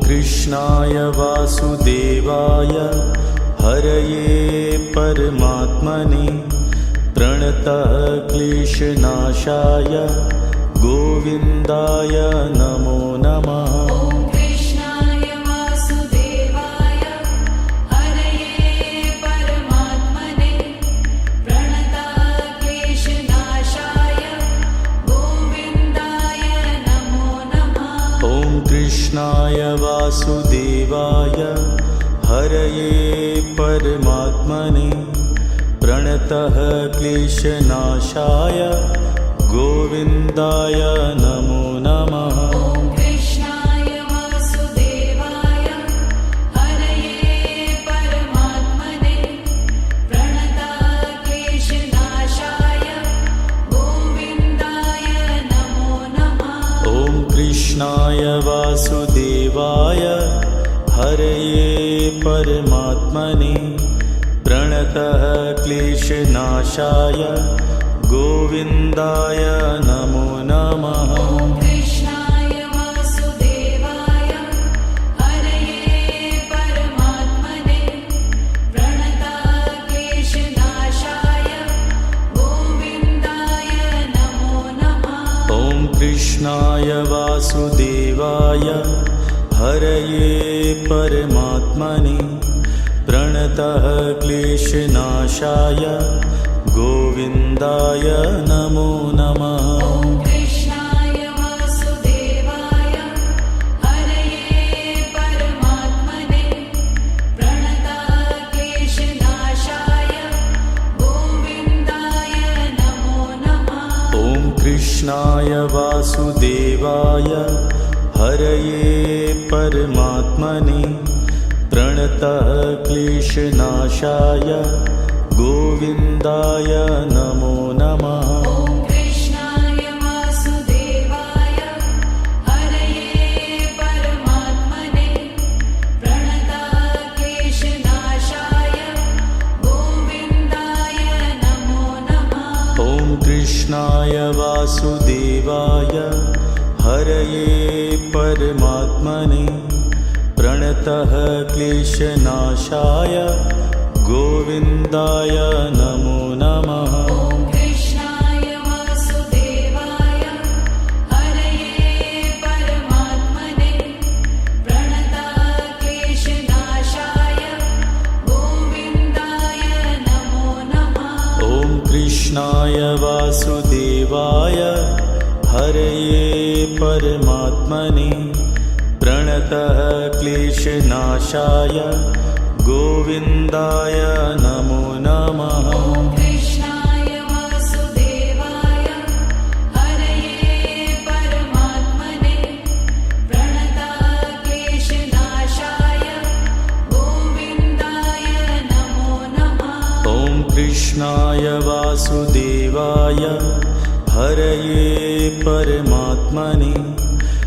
कृष्णाय वासुदेवाय हरये परमात्मने प्रणतः क्लेशनाशाय गोविन्दाय नमो नमः। कृष्णाय वासुदेवाय हरये परमात्मने प्रणतः क्लेशनाशाय गोविन्दाय नमो नमः। कृष्णाय वासुदेवाय हरये परमात्मने प्रणतः क्लेशनाशाय गोविन्दाय नमो नमः। कृष्णाय वासुदेवाय हरये परमात्मने प्रणतः क्लेशनाशाय गोविन्दाय नमो नमः। कृष्णाय वासुदेवाय हरये परमात्मने प्रणतः क्लेशनाशाय गोविन्दाय नमो नमः। कृष्णाय वासुदेवाय हरये परमात्मने प्रणतः क्लेशनाशाय गोविन्दाय नमो नमः। कृष्णाय वासुदेवाय हरये परमात्मने प्रणतः क्लेशनाशाय गोविन्दाय नमो नमः। कृष्णाय वासुदेवाय हरये परमात्मने प्रणतः क्लेशनाशाय गोविन्दाय नमो नमः। कृष्णाय वासुदेवाय हरये परमात्मने प्रणतः क्लेशनाशाय गोविन्दाय नमो नमः। कृष्णाय वासुदेवाय हरये परमात्मने प्रणतः क्लेशनाशाय गोविन्दाय नमो नमः। कृष्णाय वासुदेवाय हरये परमात्मने प्रणतः क्लेशनाशाय गोविन्दाय नमो नमः। कृष्णाय वासुदेवाय हरये परमात्मने प्रणतः क्लेशनाशाय गोविन्दाय नमो नमः। कृष्णाय वासुदेवाय हरये परमात्मने प्रणतः क्लेशनाशाय गोविन्दाय नमो नमः। कृष्णाय वासुदेवाय हरये परमात्मने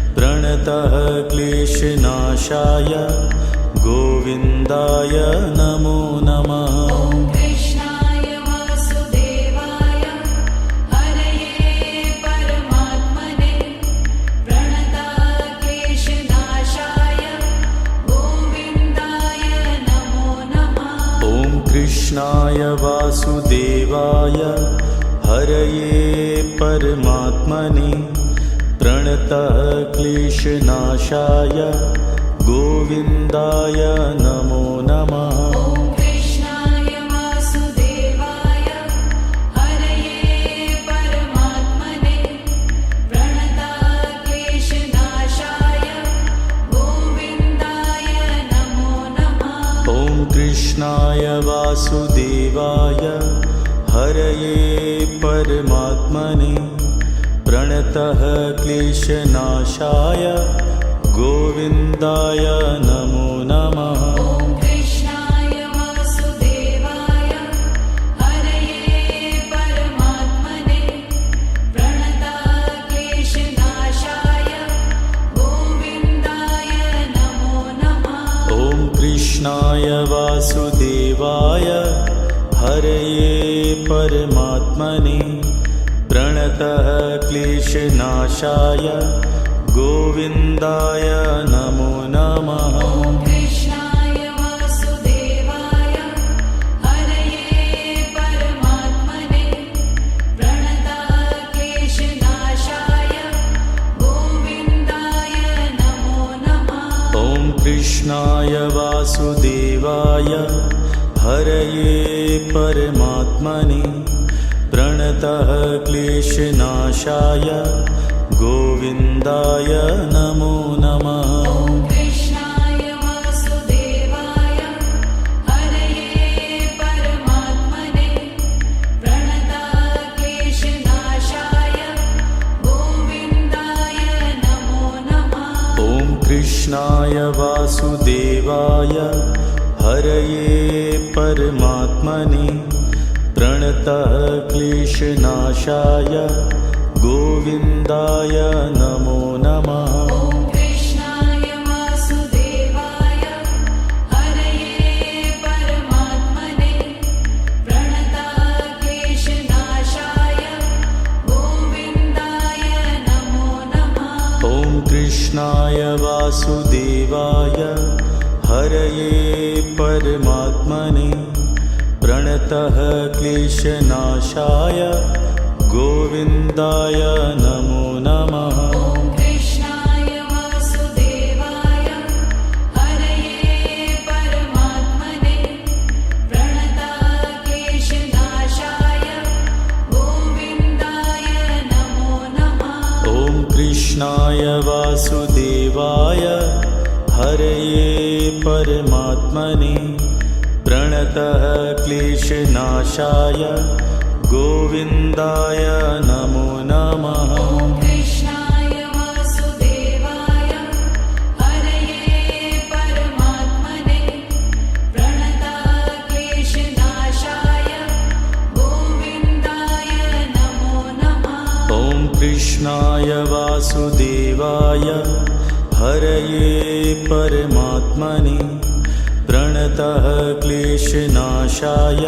प्रणतः क्लेशनाशाय गोविन्दाय नमो नमः। कृष्णाय वासुदेवाय हरये परमात्मने प्रणतः क्लेशनाशाय गोविन्दाय नमो नमः। कृष्णाय वासुदेवाय हरये परमात्मने प्रणतः क्लेशनाशाय गोविन्दाय नमो नमः। कृष्णाय वासुदेवाय हरये परमात्मने प्रणतः क्लेशनाशाय गोविन्दाय नमो नमः। कृष्णाय वासुदेवाय हरये परमात्मने प्रणतः क्लेशनाशाय गोविन्दाय नमो नमः। कृष्णाय वासुदेवाय हरये परमात्मने प्रणतः क्लेशनाशाय गोविन्दाय नमो नमः। कृष्णाय वासुदेवाय हरये परमात्मने प्रणतः क्लेशनाशाय गोविन्दाय नमो नमः। कृष्णाय वासुदेवाय हरये परमात्मने प्रणतः क्लेशनाशाय गोविन्दाय नमो नमः। ॐ कृष्णाय वासुदेवाय हरये परमात्मने प्रणतः क्लेशनाशाय गोविन्दाय नमो नमः। ॐ कृष्णाय वासुदेवाय हरये परमात्मने प्रणतः क्लेशनाशाय गोविन्दाय नमो नमः। ॐ कृष्णाय वासुदेवाय हरये परमात्मने प्रणतः क्लेशनाशाय गोविन्दाय नमो नमः। ॐ कृष्णाय वासुदेवाय हरये परमात्मने प्रणतः क्लेशनाशाय गोविन्दाय नमो नमः। ॐ कृष्णाय वासुदेवाय हरये परमात्मने प्रणतः क्लेशनाशाय गोविन्दाय नमो नमः। ॐ कृष्णाय वासुदेवाय हरये परमात्मने प्रणतः क्लेशनाशाय गोविन्दाय नमो नमः। ॐ कृष्णाय वासुदेवाय हरये परमात्मने प्रणतः क्लेशनाशाय गोविन्दाय नमो नमः। ॐ कृष्णाय वासुदेवाय हरये परमात्मने प्रणतः क्लेशनाशाय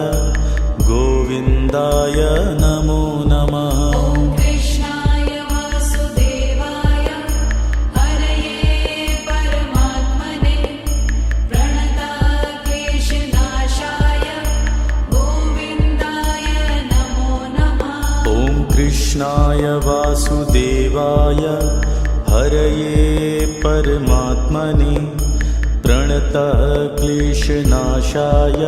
गोविन्दाय नमो नमः। ॐ कृष्णाय वासुदेवाय हरये परमात्मने प्रणतः क्लेशनाशाय गोविन्दाय नमो नमः। ॐ कृष्णाय वासुदेवाय हरये परमात्मने प्रणतः क्लेशनाशाय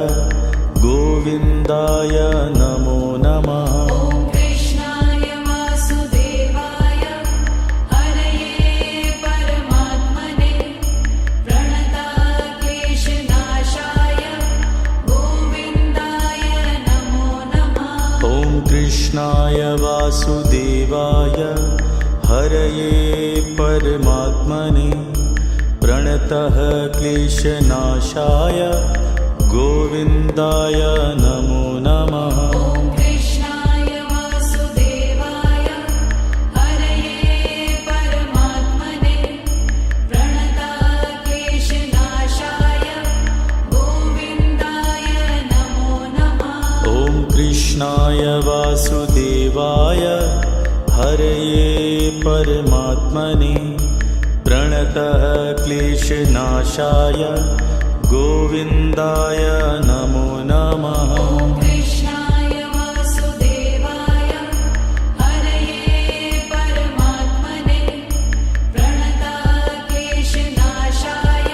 गोविन्दाय नमो नमः। ॐ कृष्णाय वासुदेवाय हरये परमात्मने प्रणतः क्लेशनाशाय गोविन्दाय नमो नमः। ॐ कृष्णाय वासुदेवाय हरये परमात्मने प्रणतः क्लेशनाशाय गोविन्दाय नमो नमः। ॐ कृष्णाय वासुदेवाय हरये परमात्मने प्रणतः क्लेशनाशाय गोविन्दाय नमो नमः। ॐ कृष्णाय वासुदेवाय हरये परमात्मने प्रणतः क्लेशनाशाय गोविन्दाय नमो नमः। ॐ कृष्णाय वासुदेवाय हरये परमात्मने प्रणतः क्लेशनाशाय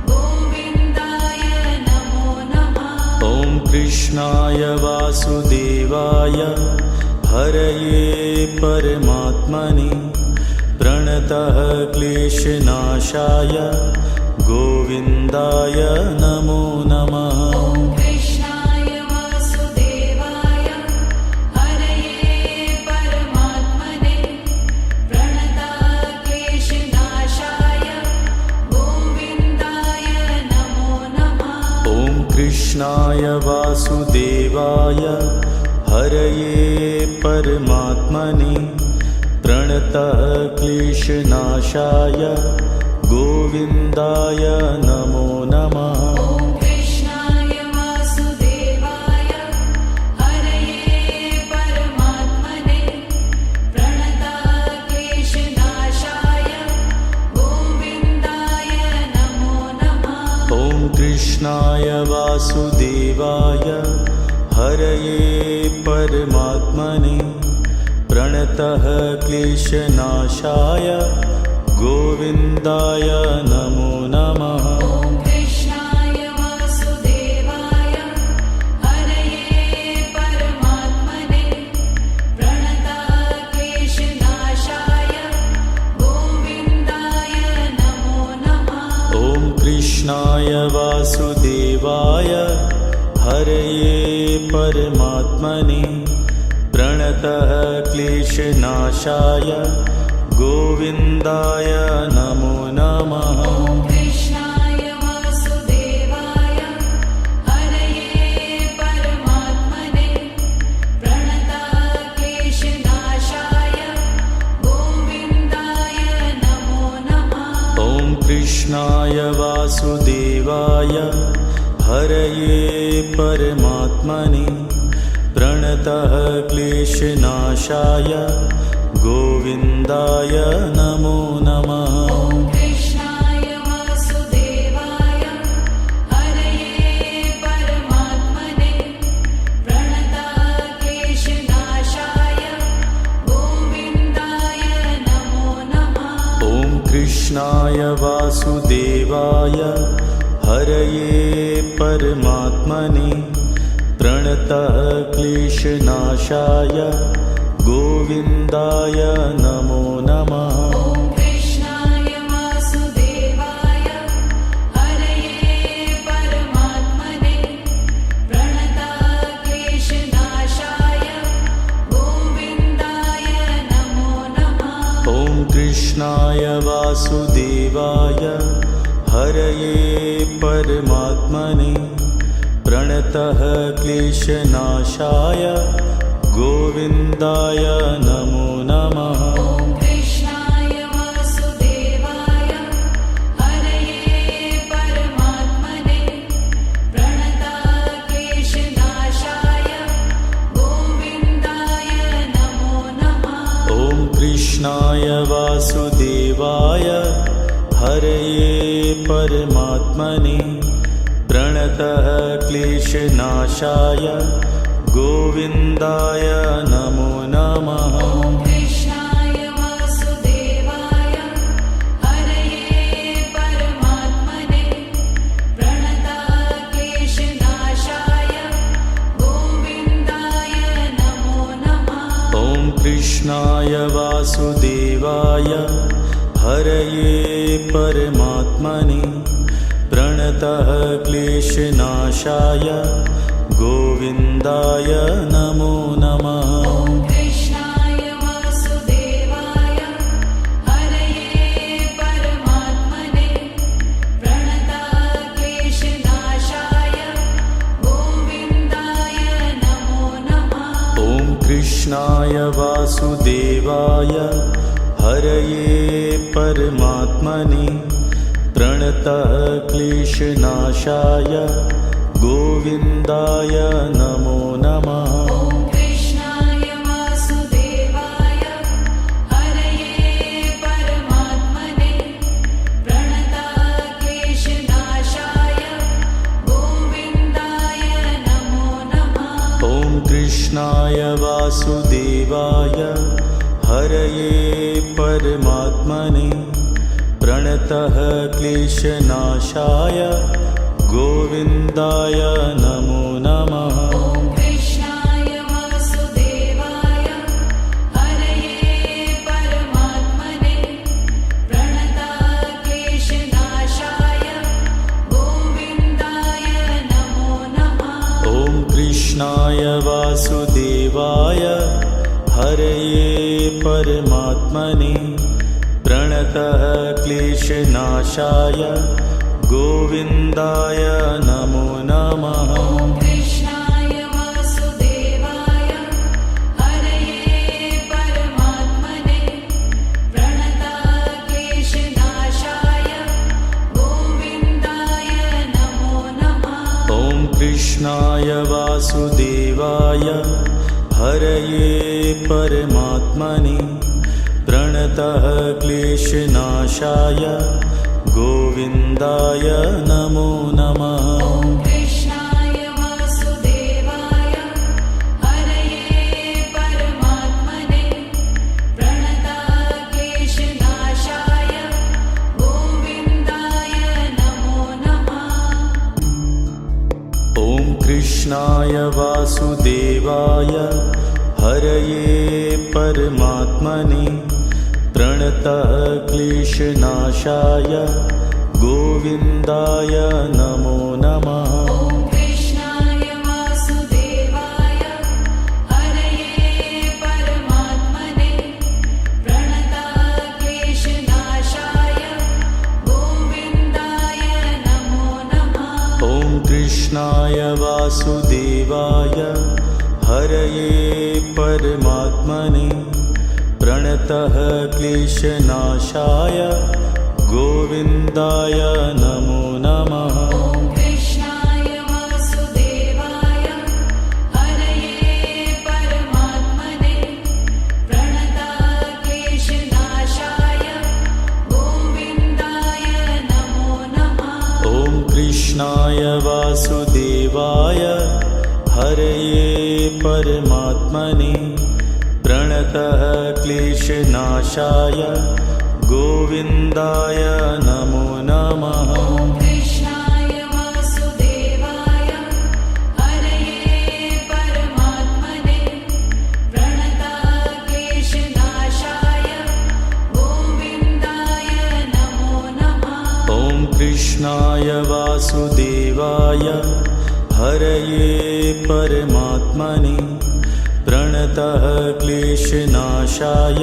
गोविन्दाय नमो नमः। ॐ कृष्णाय वासुदेवाय हरये परमात्मने प्रणतः क्लेशनाशाय गोविन्दाय नमो नमः। ॐ कृष्णाय वासुदेवाय हरये परमात्मने प्रणतः क्लेशनाशाय गोविन्दाय नमो नमः। ॐ कृष्णाय वासुदेवाय हरये परमात्मने प्रणतः क्लेशनाशाय गोविन्दाय नमो नमः। ॐ कृष्णाय वासुदेवाय हरये परमात्मने प्रणतः क्लेशनाशाय गोविन्दाय नमो नमः। ॐ कृष्णाय वासुदेवाय हरये परमात्मने प्रणतः क्लेशनाशाय गोविन्दाय नमो नमः। कृष्णाय वासुदेवाय हरये परमात्मने प्रणतः क्लेशनाशाय गोविन्दाय नमो नमः। ॐ कृष्णाय वासुदेवाय हरये परमात्मने प्रणतः क्लेशनाशाय गोविन्दाय नमो नमः। ॐ कृष्णाय वासुदेवाय हरये परमात्मने प्रणतः क्लेशनाशाय गोविन्दाय नमो नमः। ॐ कृष्णाय वासुदेवाय हरये परमात्मने प्रणतः क्लेशनाशाय गोविन्दाय नमो नमः। ॐ कृष्णाय वासुदेवाय हरये परमात्मने प्रणतः क्लेशनाशाय गोविन्दाय नमो नमः। ॐ कृष्णाय वासुदेवाय हरये परमात्मने प्रणतः क्लेशनाशाय गोविन्दाय नमो नमः। ॐ कृष्णाय वासुदेवाय हरये परमात्मने प्रणतः क्लेशनाशाय गोविन्दाय नमो नमः। ॐ कृष्णाय वासुदेवाय हरये परमात्मने प्रणतः क्लेशनाशाय गोविन्दाय नमो नमः। ॐ कृष्णाय वासुदेवाय हरये परमात्मने प्रणतः क्लेशनाशाय गोविन्दाय नमो नमः। ॐ कृष्णाय वासुदेवाय हरये परमात्मने प्रणतः क्लेशनाशाय गोविन्दाय नमो नमः। ॐ कृष्णाय वासुदेवाय हरये परमात्मने प्रणतः क्लेशनाशाय गोविन्दाय नमो नमः। ॐ कृष्णाय वासुदेवाय हरये परमात्मने प्रणतः क्लेशनाशाय गोविन्दाय नमो नमः। ॐ कृष्णाय वासुदेवाय हरये परमात्मने प्रणतः क्लेशनाशाय गोविन्दाय नमो नमः। ॐ कृष्णाय वासुदेवाय हरये परमात्मने प्रणतः क्लेशनाशाय गोविन्दाय नमो नमः। ॐ कृष्णाय वासुदेवाय हरये परमात्मने प्रणतः क्लेशनाशाय गोविन्दाय नमो नमः। ॐ कृष्णाय वासुदेवाय हरये परमात्मने प्रणतः क्लेशनाशाय गोविन्दाय नमो नमः। ॐ कृष्णाय वासुदेवाय हरये परमात्मने प्रणतः क्लेशनाशाय गोविन्दाय नमो नमः। ॐ कृष्णाय वासुदेवाय हरये परमात्मने प्रणतः क्लेशनाशाय गोविन्दाय नमो नमः। ॐ कृष्णाय वासुदेवाय हरये परमात्मने प्रणतः क्लेशनाशाय गोविन्दाय नमो नमः। ॐ कृष्णाय वासुदेवाय हरये परमात्मने प्रणतः क्लेशनाशाय गोविन्दाय नमो नमः। ॐ कृष्णाय वासुदेवाय हरये परमात्मने प्रणतः क्लेशनाशाय गोविन्दाय नमो नमः। ॐ कृष्णाय वासुदेवाय हरये परमात्मने प्रणतक्लेशनाशाय गोविन्दाय नमो नमः। ॐ कृष्णाय वासुदेवाय हरये परमात्मने प्रणतः क्लेशनाशाय गोविन्दाय नमो नमः। ॐ कृष्णाय वासुदेवाय हरये परमात्मने प्रणतक्लेशनाशाय गोविन्दाय नमो नमः। ॐ कृष्णाय वासुदेवाय हरये परमात्मने प्रणतः क्लेशनाशाय गोविन्दाय नमो नमः। ॐ कृष्णाय वासुदेवाय हरये परमात्मने प्रणतक्लेशनाशाय गोविन्दाय नमो नमः। ॐ कृष्णाय वासुदेवाय हरये परमात्मने प्रणतः क्लेशनाशाय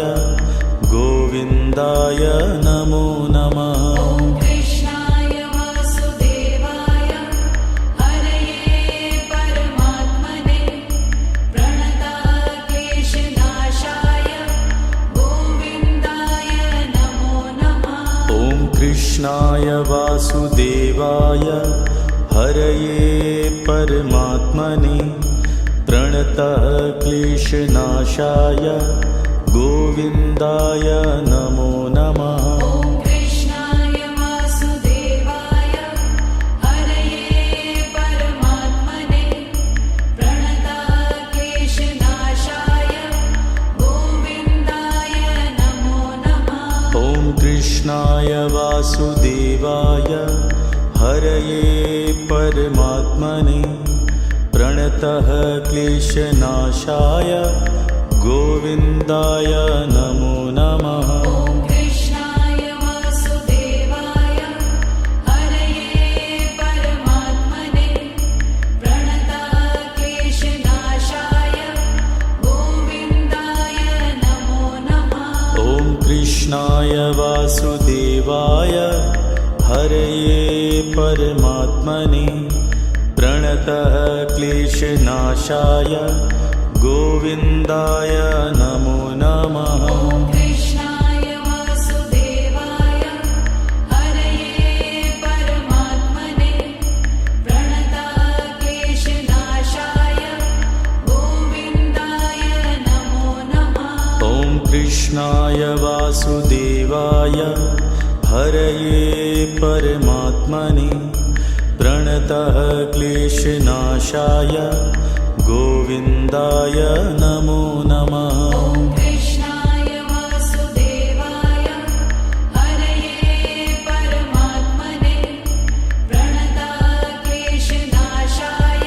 गोविन्दाय नमो नमः। ॐ कृष्णाय वासुदेवाय हरये परमात्मने प्रणतक्लेशनाशाय गोविन्दाय नमो नमः। ॐ कृष्णाय वासुदेवाय हरये परमात्मने प्रणतः क्लेशनाशाय गोविन्दाय नमो नमः। ॐ कृष्णाय वासुदेवाय हरये परमात्मने प्रणतक्लेशनाशाय गोविन्दाय नमो नमः। ॐ कृष्णाय वासुदेवाय हरये परमात्मने प्रणतः क्लेशनाशाय गोविन्दाय नमो नमः। ॐ कृष्णाय वासुदेवाय हरये परमात्मने प्रणतक्लेशनाशाय गोविन्दाय नमो नमः। ॐ कृष्णाय वासुदेवाय हरये परमात्मने प्रणतः क्लेशनाशाय गोविन्दाय नमो नमः। ॐ कृष्णाय वासुदेवाय हरये परमात्मने प्रणतक्लेशनाशाय गोविन्दाय नमो नमः। ॐ कृष्णाय वासुदेवाय हरये परमात्मने प्रणतः क्लेशनाशाय गोविन्दाय नमो नमः। ॐ कृष्णाय वासुदेवाय हरये परमात्मने प्रणतक्लेशनाशाय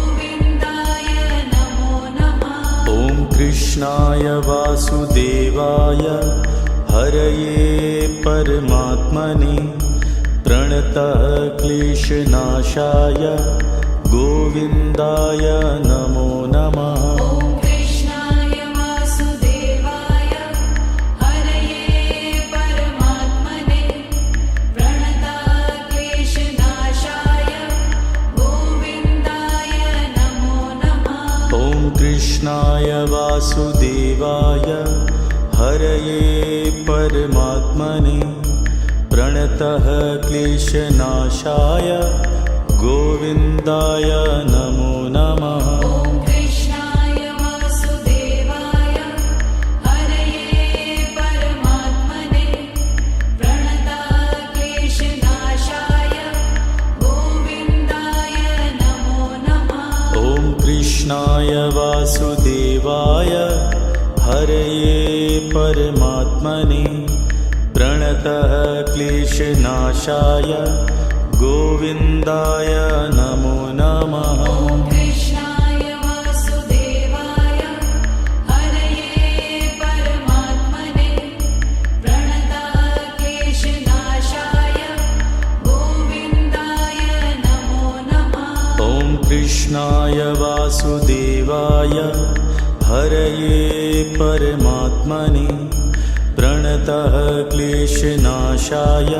गोविन्दाय नमो नमः। ॐ कृष्णाय वासुदेवाय हरये परमात्मने प्रणतः क्लेशनाशाय गोविन्दाय नमो नमः। ॐ कृष्णाय वासुदेवाय हरये परमात्मने प्रणतक्लेशनाशाय गोविन्दाय नमो नमः। ॐ कृष्णाय वासुदेवाय हरये परमात्मने प्रणतः क्लेशनाशाय गोविन्दाय नमो नमः। ॐ कृष्णाय वासुदेवाय हरये परमात्मने प्रणतक्लेशनाशाय गोविन्दाय नमो नमः। ॐ कृष्णाय वासुदेवाय हरये परमात्मने प्रणतः क्लेशनाशाय गोविन्दाय नमो नमः। ॐ कृष्णाय वासुदेवाय हरये परमात्मने प्रणतक्लेशनाशाय कृष्णाय वासुदेवाय हरये परमात्मने प्रणतः क्लेशनाशाय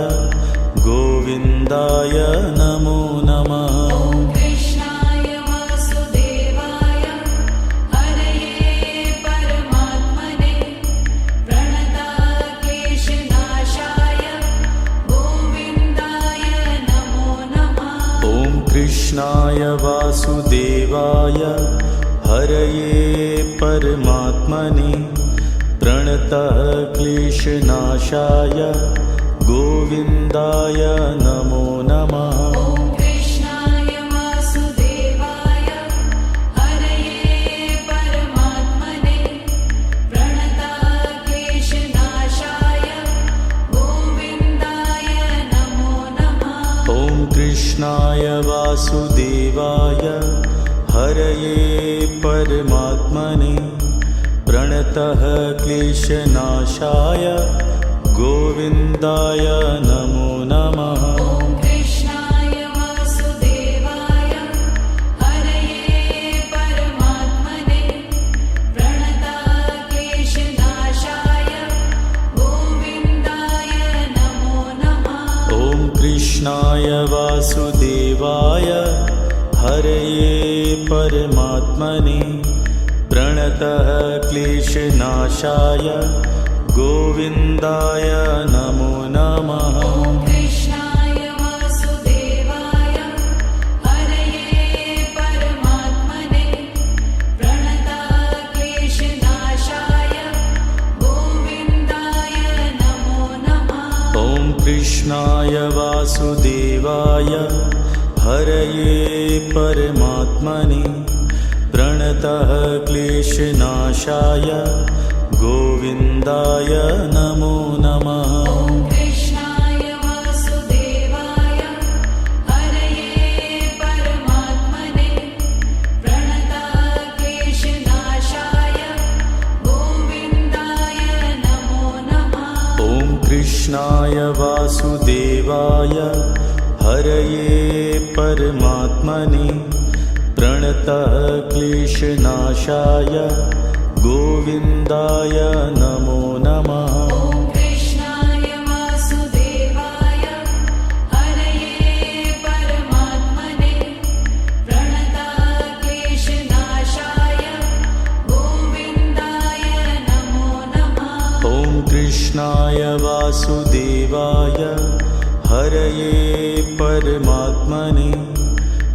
गोविन्दाय नमो नमः। ॐ कृष्णाय वासुदेवाय हरये परमात्मने प्रणतः क्लेशनाशाय गोविन्दाय नमो नमः। ॐ कृष्णाय वासुदेवाय हरये परमात्मने प्रणतः क्लेशनाशाय गोविन्दाय नमो नमः। ॐ कृष्णाय वासुदेवाय हरये परमात्मने प्रणतः क्लेशनाशाय गोविन्दाय नमो नमः। ॐ कृष्णाय वासुदेवाय हरये परमात्मने प्रणतः क्लेशनाशाय गोविन्दाय नमो नमः। ॐ कृष्णाय वासुदेवाय हरये परमात्मने प्रणतः क्लेशनाशाय गोविन्दाय नमो नमः। ॐ कृष्णाय वासुदेवाय हरये परमात्मने प्रणतः क्लेशनाशाय गोविन्दाय नमो नमः। ॐ कृष्णाय वासुदेवाय हरये परमात्मने प्रणतः क्लेशनाशाय गोविन्दाय नमो नमः। ॐ कृष्णाय वासुदेवाय हरये परमात्मने प्रणतः क्लेशनाशाय गोविन्दाय नमो नमः। ॐ कृष्णाय वासुदेवाय हरये परमात्मने प्रणतः क्लेशनाशाय गोविन्दाय नमो नमः। ॐ कृष्णाय वासुदेवाय हरये परमात्मने प्रणतः क्लेशनाशाय गोविन्दाय नमो नमः। ॐ कृष्णाय वासुदेवाय हरये परमात्मने प्रणतः क्लेशनाशाय गोविन्दाय नमो नमः। ॐ कृष्णाय वासुदेवाय हरये परमात्मने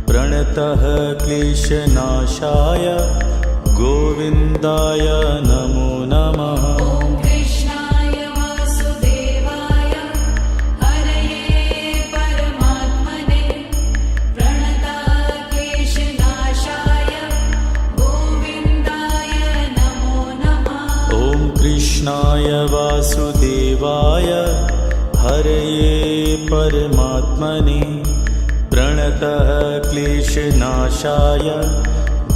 प्रणतः क्लेशनाशाय गोविन्दाय नमो नमः। ॐ कृष्णाय वासुदेवाय हरये परमात्मने प्रणतः क्लेशनाशाय गोविन्दाय नमो नमः। ॐ कृष्णाय वासुदेवाय हरये परमात्मने प्रणतः क्लेशनाशाय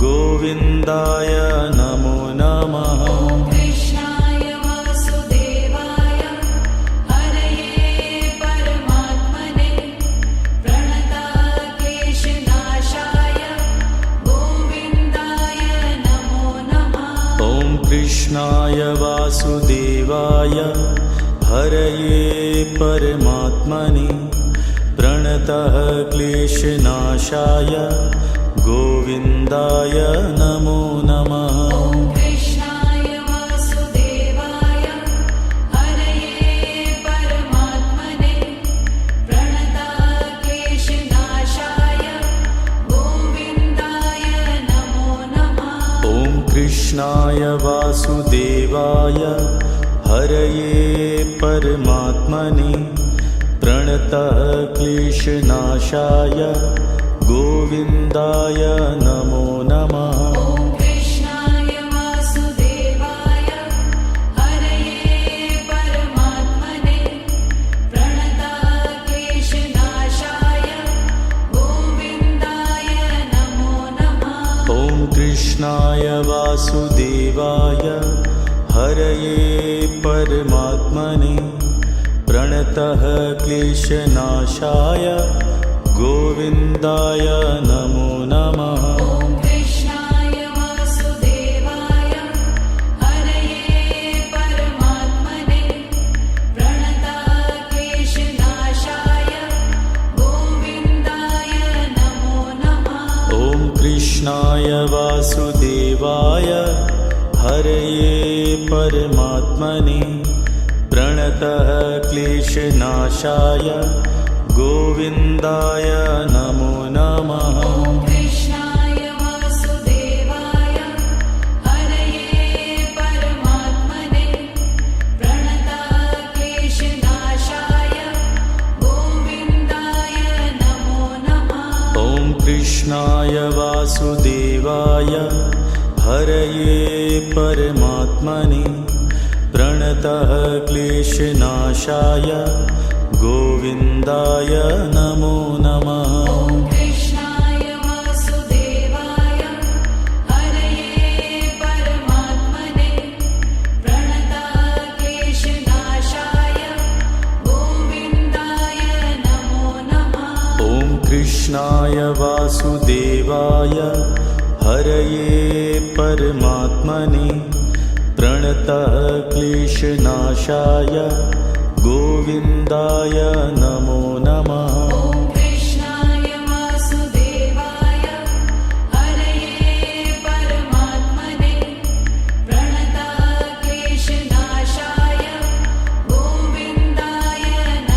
गोविन्दाय नमो नमः। ॐ कृष्णाय वासुदेवाय हरये परमात्मने प्रणतः क्लेशनाशाय गोविन्दाय नमो नमः। ॐ कृष्णाय वासुदेवाय हरये परमात्मने प्रणतः क्लेशनाशाय गोविन्दाय नमो नमः। ॐ कृष्णाय वासुदेवाय हरये परमात्मने प्रणतः क्लेशनाशाय गोविन्दाय नमो नमः। ॐ कृष्णाय वासुदेवाय हरये परमात्मने प्रणतः क्लेशनाशाय गोविन्दाय नमो नमः। ॐ कृष्णाय वासुदेवाय हरये परमात्मने प्रणतः क्लेशनाशाय गोविन्दाय नमो नमः। ॐ कृष्णाय वासुदेवाय हरये परमात्मने प्रणतः क्लेशनाशाय गोविन्दाय नमो नमः। कृष्णाय वासुदेवाय हरये परमात्मने प्रणतः क्लेशनाशाय गोविन्दाय नमो नमः। ॐ कृष्णाय वासुदेवाय हरये परमात्मने प्रणतः क्लेशनाशाय गोविन्दाय नमो नमः। ॐ कृष्णाय वासुदेवाय हरये परमात्मने प्रणतः क्लेशनाशाय गोविन्दाय नमो नमः। ॐ कृष्णाय वासुदेवाय हरये परमात्मने प्रणतः क्लेशनाशाय गोविन्दाय नमो नमः। ॐ कृष्णाय वासुदेवाय हरये परमात्मने प्रणतः क्लेशनाशाय गोविन्दाय नमो नमः। ॐ कृष्णाय वासुदेवाय हरये परमात्मने प्रणतः क्लेशनाशाय गोविन्दाय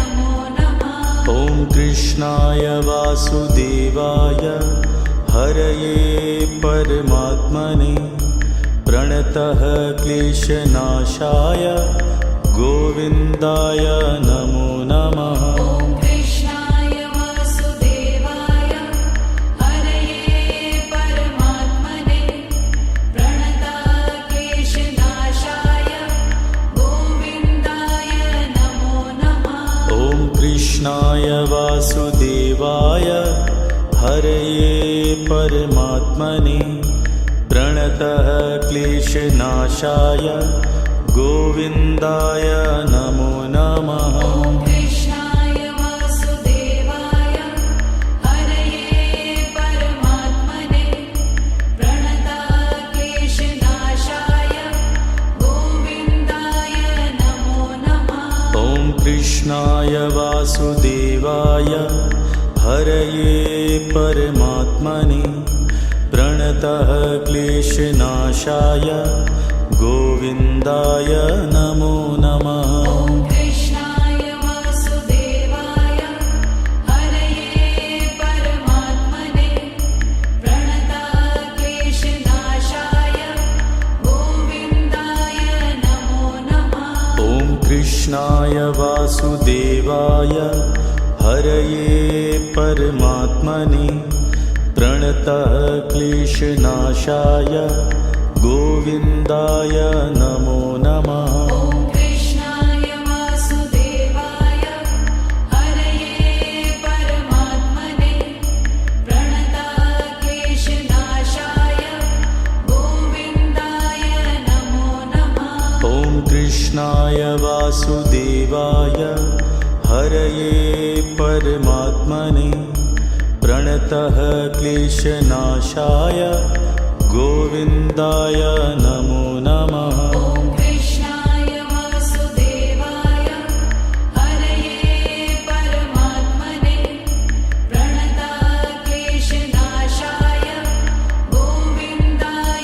नमो नमः। ॐ कृष्णाय वासुदेवाय हरये परमात्मने प्रणतः क्लेशनाशाय गोविन्दाय नमो नमः। ॐ कृष्णाय वासुदेवाय हरये परमात्मने प्रणतः क्लेशनाशाय गोविन्दाय नमो नमः। ॐ कृष्णाय वासुदेवाय हरये परमात्मने प्रणतः क्लेशनाशाय गोविन्दाय नमो नमः। ॐ कृष्णाय वासुदेवाय हरये परमात्मने प्रणतः क्लेशनाशाय गोविन्दाय नमो नमः। ॐ कृष्णाय वासुदेवाय हरये परमात्मने प्रणतः क्लेशनाशाय गोविन्दाय नमो नमः। ॐ कृष्णाय वासुदेवाय हरये परमात्मने प्रणतः क्लेशनाशाय गोविन्दाय नमो नमः। ॐ कृष्णाय वासुदेवाय हरये परमात्मने प्रणतः क्लेशनाशाय गोविन्दाय नमो नमः। ॐ कृष्णाय वासुदेवाय हरये परमात्मने प्रणतः क्लेशनाशाय गोविन्दाय नमो नमः। ॐ कृष्णाय वासुदेवाय हरये परमात्मने प्रणतः क्लेशनाशाय गोविन्दाय नमो नमः। ॐ कृष्णाय वासुदेवाय हरये परमात्मने प्रणतः क्लेशनाशाय गोविन्दाय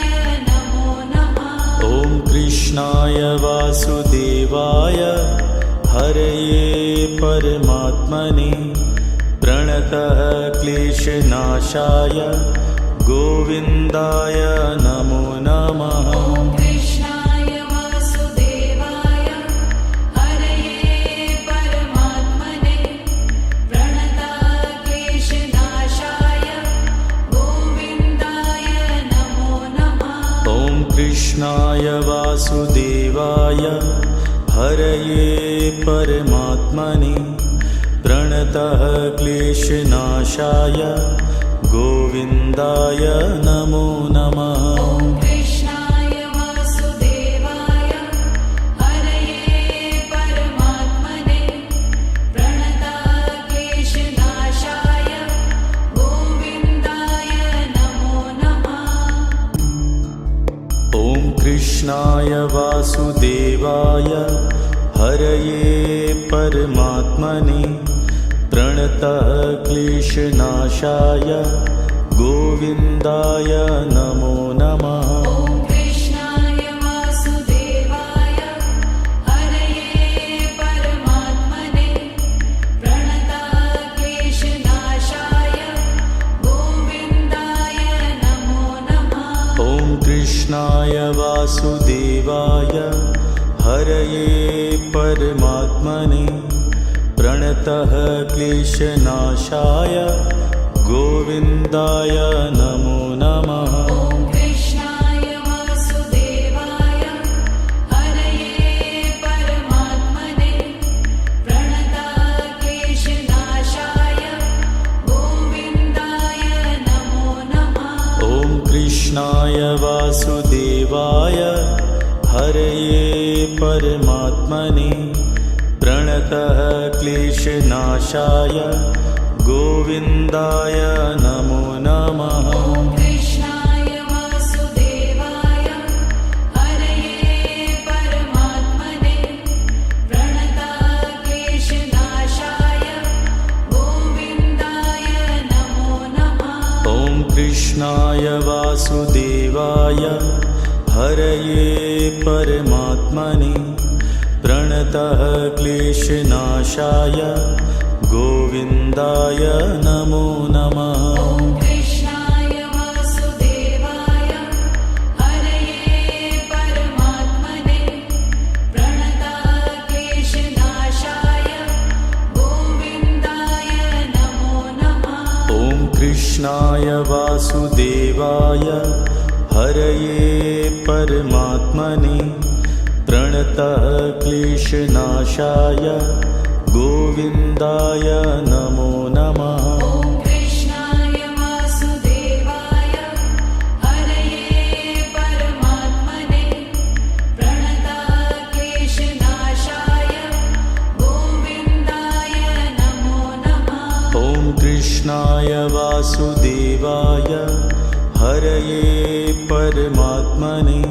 नमो नमः। ॐ कृष्णाय वासुदेवाय हरये परमात्मने प्रणतः क्लेशनाशाय गोविन्दाय नमो नमः। ॐ कृष्णाय वासुदेवाय हरये परमात्मने प्रणतः क्लेशनाशाय गोविन्दाय नमो नमः। ॐ कृष्णाय वासुदेवाय हरये परमात्मने प्रणतः क्लेशनाशाय गोविन्दाय नमो नमः। ॐ कृष्णाय वासुदेवाय हरये परमात्मने प्रणतः क्लेशनाशाय गोविन्दाय नमो नमः। ॐ कृष्णाय वासुदेवाय हरये परमात्मने प्रणतः क्लेशनाशाय गोविन्दाय नमो नमः। ॐ कृष्णाय वासुदेवाय हरये परमात्मने प्रणतक्लेशनाशाय गोविन्दाय नमो नमः। ॐ कृष्णाय वासुदेवाय हरये परमात्मने प्रणतः क्लेशनाशाय गोविन्दाय नमो नमः। ॐ कृष्णाय वासुदेवाय हरये परमात्मने प्रणतक्लेशनाशाय गोविन्दाय नमो नमः। ॐ कृष्णाय वासुदेवाय हरये परमात्मने प्रणतः क्लेशनाशाय गोविन्दाय नमो नमः। ॐ कृष्णाय वासुदेवाय हरये परमात्मने प्रणतक्लेशनाशाय गोविन्दाय नमो नमः। ॐ कृष्णाय वासुदेवाय हरये परमात्मने प्रणतः क्लेशनाशाय गोविन्दाय नमो नमः। ॐ कृष्णाय वासुदेवाय हरये परमात्मने प्रणतक्लेशनाशाय गोविन्दाय नमो नमः। ॐ कृष्णाय वासुदेवाय हरये परमात्मने प्रणतः क्लेशनाशाय गोविन्दाय नमो नमः। ॐ कृष्णाय वासुदेवाय हरये परमात्मने प्रणतक्लेशनाशाय गोविन्दाय नमो नमः। ॐ कृष्णाय वासुदेवाय हरये परमात्मने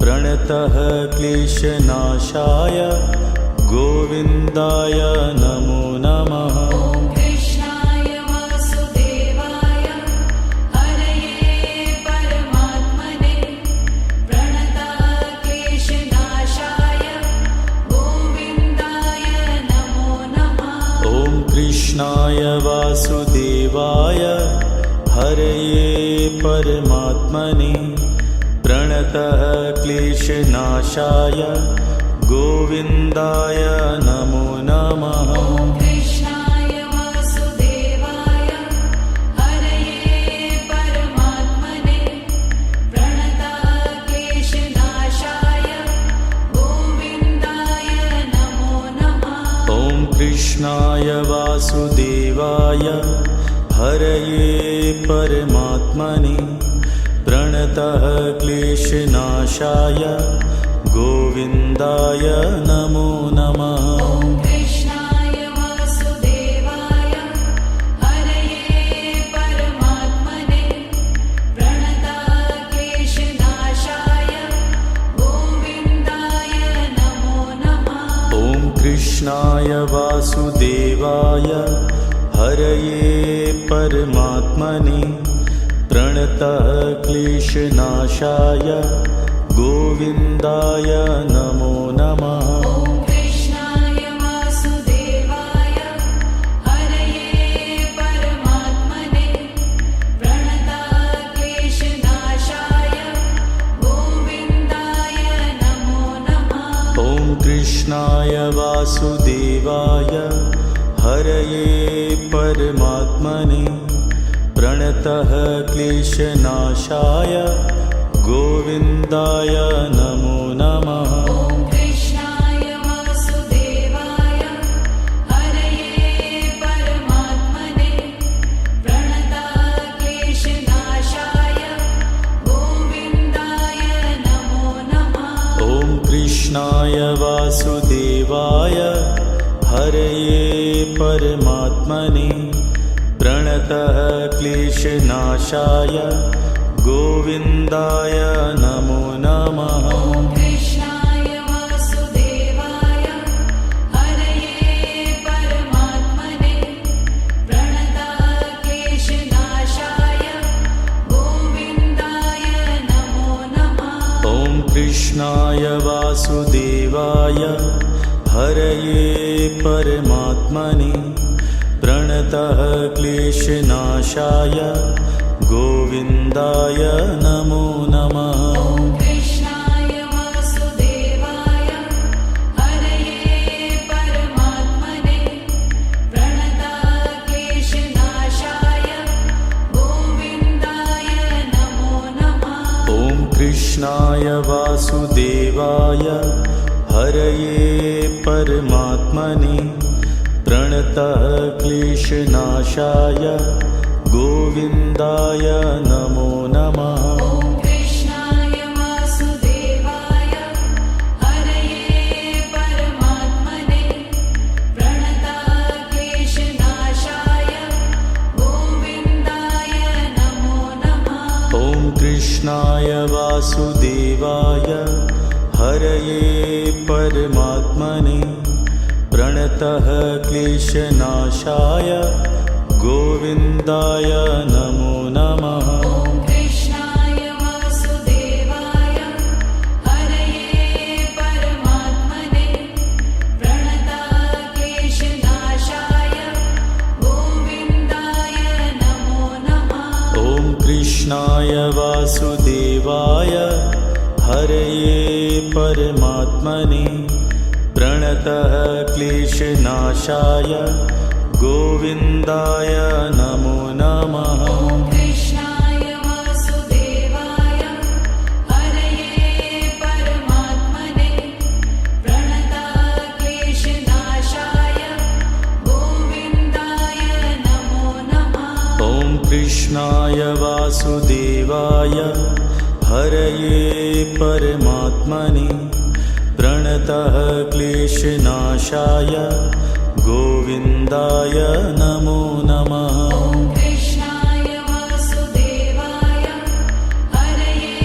प्रणतः क्लेशनाशाय गोविन्दाय नमो नमः। ॐ कृष्णाय वासुदेवाय हरये परमात्मने प्रणतक्लेशनाशाय गोविन्दाय नमो नमः। ॐ कृष्णाय वासुदेवाय हरये परमात्मने प्रणतः क्लेशनाशाय गोविन्दाय नमो नमः। ॐ कृष्णाय वासुदेवाय हरये परमात्मने प्रणतक्लेशनाशाय गोविन्दाय नमो नमः। ॐ कृष्णाय वासुदेवाय हरये परमात्मने प्रणतः क्लेशनाशाय गोविन्दाय नमो नमः। ॐ कृष्णाय वासुदेवाय हरये परमात्मने प्रणतक्लेशनाशाय गोविन्दाय नमो नमः। ॐ कृष्णाय वासुदेवाय हरये परमात्मने प्रणतः क्लेशनाशाय गोविन्दाय नमो नमः। ॐ कृष्णाय वासुदेवाय हरये परमात्मने प्रणतक्लेशनाशाय गोविन्दाय नमो नमः। ॐ कृष्णाय वासुदेवाय हरये परमात्मने प्रणतः क्लेशनाशाय गोविन्दाय नमो नमः। ॐ कृष्णाय वासुदेवाय हरये परमात्मने प्रणतक्लेशनाशाय गोविन्दाय नमो नमः। ॐ कृष्णाय वासुदेवाय हरये परमात्मने प्रणतः क्लेशनाशाय गोविन्दाय नमो नमः। ॐ कृष्णाय वासुदेवाय हरये परमात्मने प्रणतक्लेशनाशाय कृष्णाय वासुदेवाय हरये परमात्मने प्रणतः क्लेशनाशाय गोविन्दाय नमो नमः। ॐ कृष्णाय वासुदेवाय हरये परमात्मने प्रणतः क्लेशनाशाय गोविन्दाय नमो नमः। ॐ कृष्णाय वासुदेवाय हरये परमात्मने प्रणतः क्लेशनाशाय गोविन्दाय नमो नमः। ॐ कृष्णाय वासुदेवाय हरये परमात्मने प्रणतः क्लेशनाशाय गोविन्दाय नमो नमः। ॐ कृष्णाय वासुदेवाय हरये परमात्मने प्रणतः क्लेशनाशाय गोविन्दाय नमो नमः। ॐ कृष्णाय वासुदेवाय हरये परमात्मने प्रणतः क्लेशनाशाय गोविन्दाय नमो नमः। ॐ कृष्णाय वासुदेवाय हरये परमात्मने प्रणतः क्लेशनाशाय गोविन्दाय नमो नमः। ॐ कृष्णाय वासुदेवाय हरये परमात्मने प्रणतः क्लेशनाशाय गोविन्दाय नमो नमः। ॐ कृष्णाय वासुदेवाय हरये परमात्मने प्रणतः क्लेशनाशाय गोविन्दाय नमो नमः। ॐ कृष्णाय वासुदेवाय हरये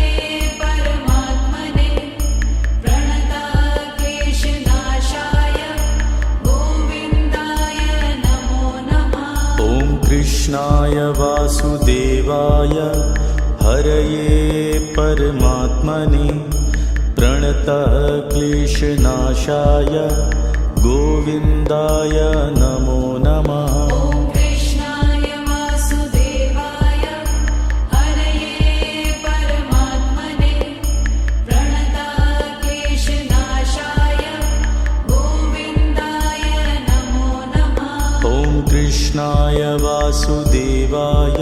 परमात्मने प्रणतः क्लेशनाशाय गोविन्दाय नमो नमः। ॐ कृष्णाय वासुदेवाय हरये परमात्मने प्रणतः क्लेशनाशाय गोविन्दाय नमो नमः। ॐ कृष्णाय वासुदेवाय हरये परमात्मने प्रणतः क्लेशनाशाय गोविन्दाय नमो नमः। ॐ कृष्णाय वासुदेवाय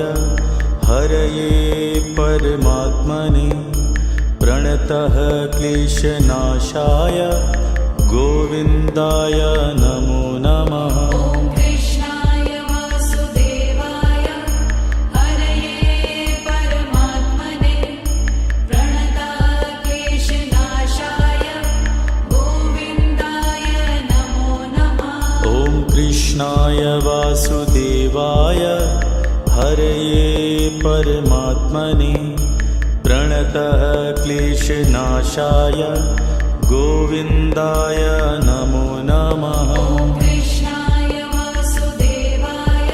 हरये परमात्मने प्रणतः क्लेशनाशाय गोविन्दाय नमो नमः। ॐ कृष्णाय वासुदेवाय हरये परमात्मने प्रणतः क्लेशनाशाय गोविन्दाय नमो नमः। ॐ कृष्णाय वासुदेवाय हरये परमात्मने प्रणतः क्लेशनाशाय गोविन्दाय नमो नमः। ॐ कृष्णाय वासुदेवाय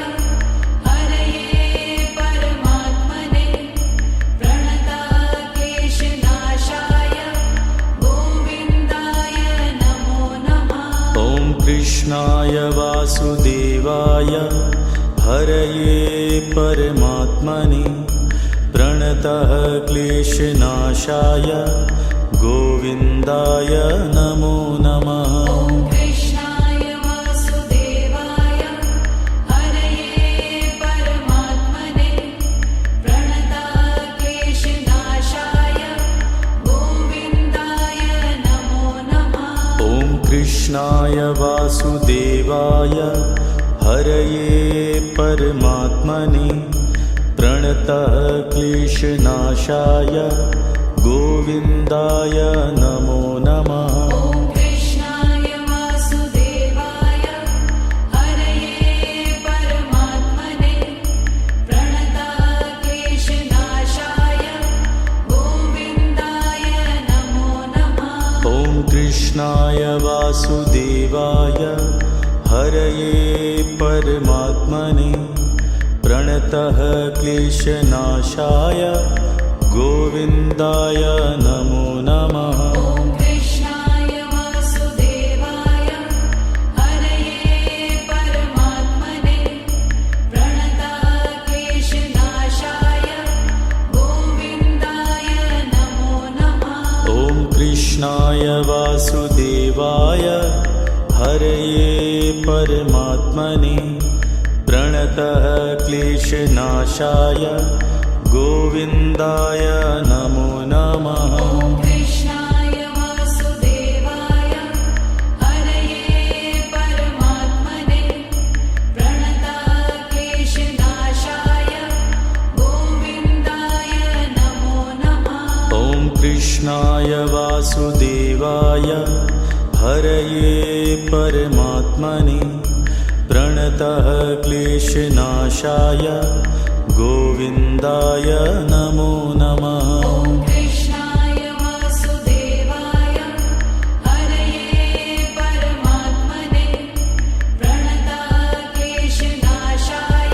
हरये परमात्मने प्रणतः क्लेशनाशाय गोविन्दाय नमो नमः। ॐ कृष्णाय वासुदेवाय हरये परमात्मने प्रणतः क्लेशनाशाय गोविन्दाय नमो नमः। ॐ कृष्णाय वासुदेवाय हरये परमात्मने प्रणतः क्लेशनाशाय गोविन्दाय नमो नमः। ॐ कृष्णाय वासुदेवाय हरये परमात्मने प्रणतः क्लेशनाशाय गोविन्दाय नमो नमः। ॐ कृष्णाय वासुदेवाय हरये परमात्मने प्रणतः क्लेशनाशाय गोविन्दाय नमो नमः। ॐ कृष्णाय वासुदेवाय हरये परमात्मने प्रणतः क्लेशनाशाय गोविन्दाय नमो नमः। ॐ कृष्णाय वासुदेवाय हरये परमात्मने प्रणतः क्लेशनाशाय गोविन्दाय नमो नमः। ॐ कृष्णाय वासुदेवाय हरये परमात्मने प्रणतः क्लेशनाशाय गोविन्दाय नमो नमः। ॐ कृष्णाय वासुदेवाय हरये परमात्मने प्रणतः क्लेशनाशाय गोविन्दाय नमो नमः। ॐ कृष्णाय वासुदेवाय हरये परमात्मने प्रणतः क्लेशनाशाय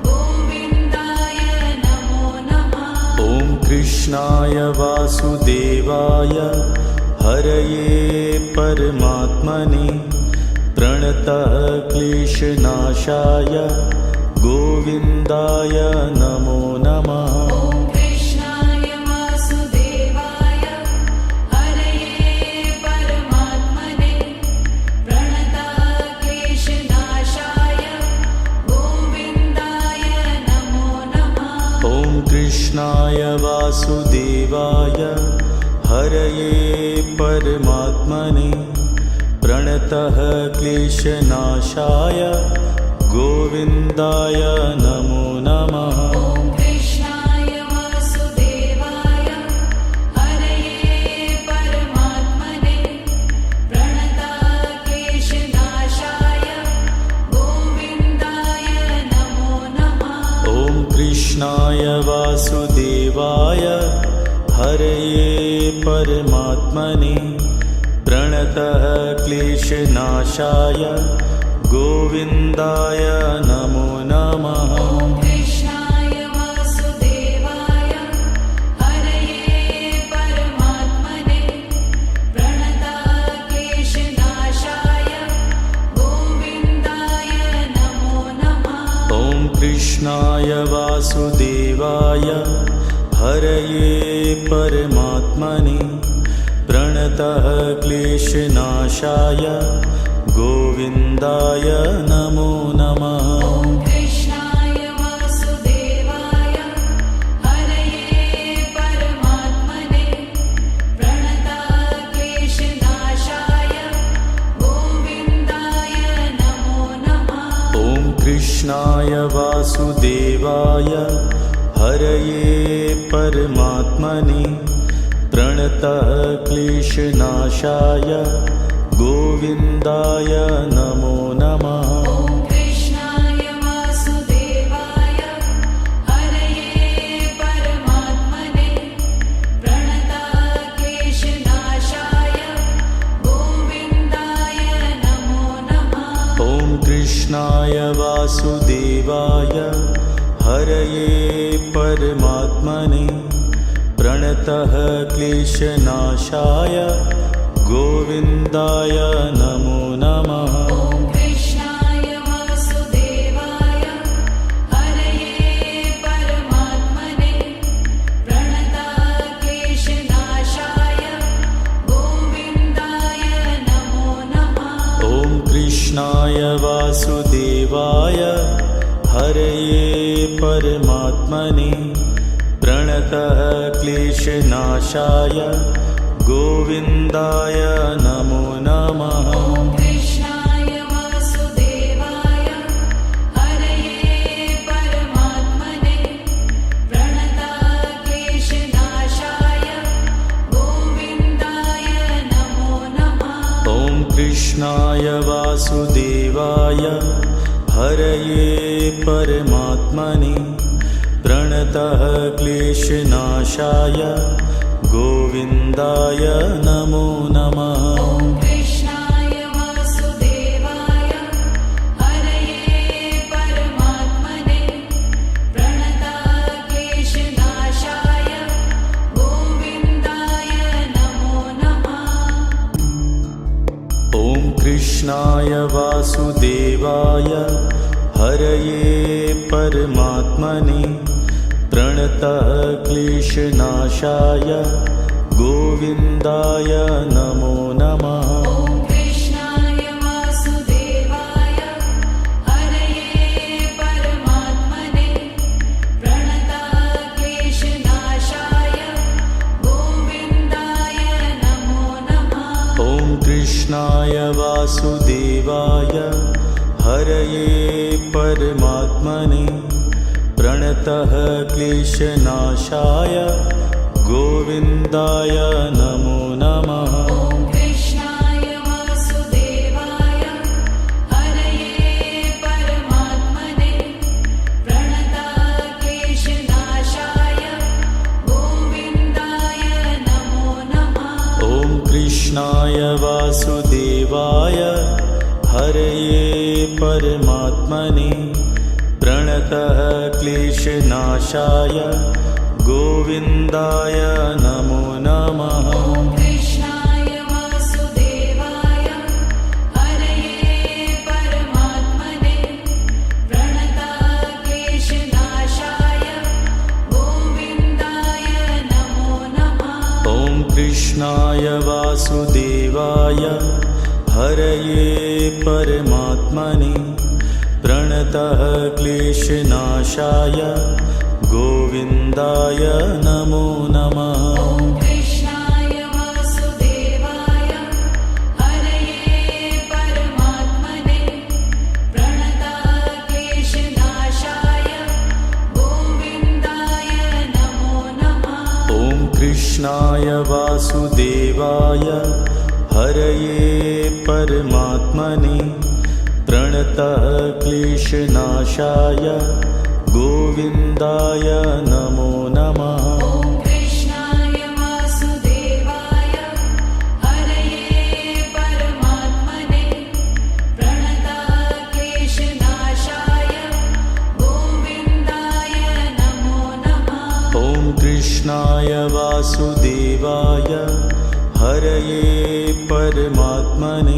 गोविन्दाय नमो नमः। ॐ कृष्णाय वासुदेवाय हरये परमात्मने प्रणतः क्लेशनाशाय गोविन्दाय नमो नमः। ॐ कृष्णाय वासुदेवाय हरये परमात्मने प्रणतः क्लेशनाशाय गोविन्दाय नमो नमः। ॐ कृष्णाय वासुदेवाय हरये परमात्मने प्रणतः क्लेशनाशाय गोविन्दाय नमो नमः। ॐ कृष्णाय वासुदेवाय हरये परमात्मने प्रणतः क्लेशनाशाय गोविन्दाय नमो नमः। ॐ कृष्णाय वासुदेवाय हरये परमात्मने प्रणतः क्लेशनाशाय गोविन्दाय नमो नमः। ॐ कृष्णाय वासुदेवाय हरये परमात्मने प्रणतः क्लेशनाशाय गोविन्दाय नमो नमः। ॐ कृष्णाय वासुदेवाय हरये परमात्मने प्रणतः क्लेशनाशाय गोविन्दाय नमो नमः। ॐ कृष्णाय वासुदेवाय हरये परमात्मने प्रणतः क्लेशनाशाय गोविन्दाय नमो नमः। ॐ कृष्णाय वासुदेवाय हरये परमात्मने प्रणतः क्लेशनाशाय गोविन्दाय नमो नमः। ॐ कृष्णाय वासुदेवाय हरये परमात्मने प्रणतः क्लेशनाशाय गोविन्दाय नमो नमः। ॐ कृष्णाय वासुदेवाय हरये परमात्मने प्रणतः क्लेशनाशाय गोविन्दाय नमो नमः। ॐ कृष्णाय वासुदेवाय हरये परमात्मने प्रणतः क्लेशनाशाय गोविन्दाय नमो नमः। ॐ कृष्णाय वासुदेवाय हरये परमात्मने प्रणतः क्लेशनाशाय गोविन्दाय नमो नमः। ॐ कृष्णाय वासुदेवाय हरये परमात्मने प्रणतः क्लेशनाशाय गोविन्दाय नमो नमः। ॐ कृष्णाय वासुदेवाय हरये परमात्मने प्रणतः क्लेशनाशाय गोविन्दाय नमो नमः। ॐ कृष्णाय वासुदेवाय हरये परमात्मने प्रणतः क्लेशनाशाय गोविन्दाय नमो नमः। ॐ कृष्णाय वासुदेवाय हरये परमात्मने प्रणतः क्लेशनाशाय गोविन्दाय नमो नमः। ॐ कृष्णाय वासुदेवाय हरये परमात्मने प्रणतक्लेशनाशाय गोविन्दाय नमो नमः। ॐ कृष्णाय वासुदेवाय हरये परमात्मने प्रणतः क्लेशनाशाय गोविन्दाय नमो नमः। ॐ कृष्णाय वासुदेवाय हरये परमात्मने प्रणतक्लेशनाशाय गोविन्दाय नमो नमः। ॐ कृष्णाय वासुदेवाय हरये परमात्मने प्रणतः क्लेशनाशाय गोविन्दाय नमो नमः। ॐ कृष्णाय वासुदेवाय हरये परमात्मने प्रणतक्लेशनाशाय गोविन्दाय नमो नमः। ॐ कृष्णाय वासुदेवाय हरये परमात्मने प्रणतः क्लेशनाशाय गोविन्दाय नमो नमः। ॐ कृष्णाय वासुदेवाय हरये परमात्मने प्रणतक्लेशनाशाय गोविन्दाय नमो नमः। ॐ कृष्णाय वासुदेवाय हरये परमात्मने प्रणतः क्लेशनाशाय गोविन्दाय नमो नमः। ॐ कृष्णाय वासुदेवाय हरये परमात्मने प्रणतक्लेशनाशाय गोविन्दाय नमो नमः। ॐ कृष्णाय वासुदेवाय हरये परमात्मने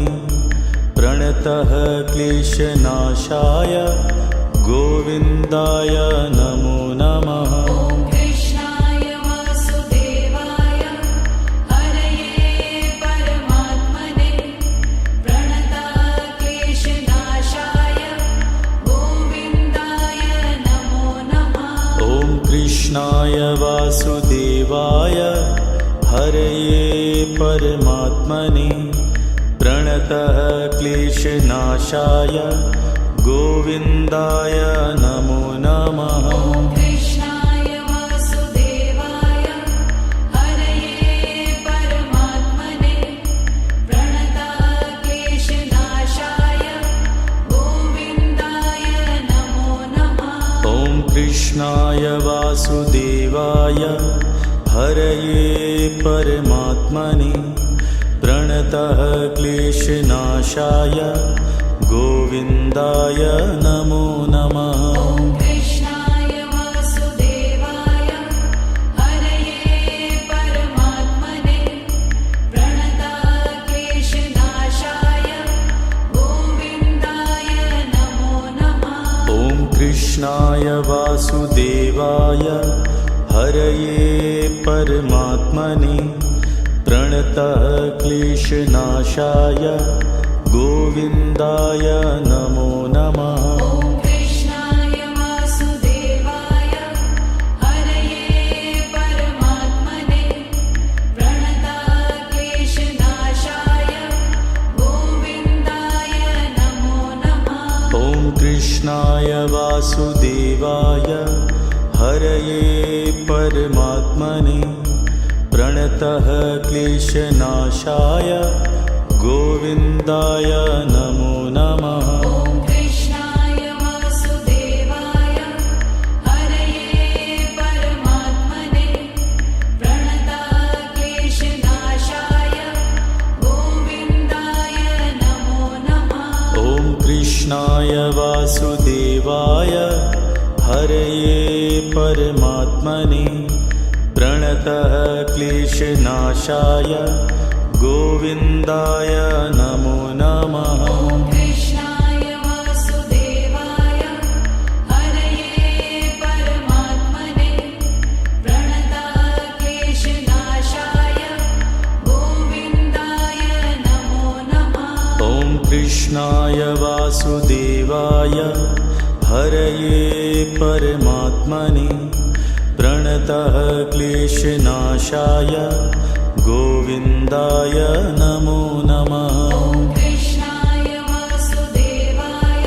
प्रणतः क्लेशनाशाय गोविन्दाय नमो नमः। ॐ कृष्णाय वासुदेवाय हरये परमात्मने प्रणतक्लेशनाशाय गोविन्दाय नमो नमः। ॐ कृष्णाय वासुदेवाय हरये परमात्मने प्रणतः क्लेशनाशाय गोविन्दाय नमो नमः। ॐ कृष्णाय वासुदेवाय हरये परमात्मने प्रणतक्लेशनाशाय गोविन्दाय नमो नमः। ॐ कृष्णाय वासुदेवाय हरये परमात्मने प्रणतः क्लेशनाशाय गोविन्दाय नमो नमः। ॐ कृष्णाय वासुदेवाय हरये परमात्मने प्रणतक्लेशनाशाय गोविन्दाय नमो नमः। ॐ कृष्णाय वासुदेवाय हरये परमात्मने प्रणतः क्लेशनाशाय गोविन्दाय नमो नमः। ॐ कृष्णाय वासुदेवाय हरये परमात्मने प्रणतक्लेशनाशाय गोविन्दाय नमो नमः। ॐ कृष्णाय वासुदेवाय हरये परमात्मने प्रणतः क्लेशनाशाय गोविन्दाय नमो नमः। ॐ कृष्णाय वासुदेवाय हरये परमात्मने प्रणतक्लेशनाशाय गोविन्दाय नमो नमः। ॐ कृष्णाय वासुदेवाय हरये परमात्मने प्रणतः क्लेशनाशाय गोविन्दाय नमो नमः। ॐ कृष्णाय वासुदेवाय हरये परमात्मने प्रणतक्लेशनाशाय वासुदेवाय हरये परमात्मने प्रणतः क्लेशनाशाय गोविन्दाय नमो नमः। ॐ कृष्णाय वासुदेवाय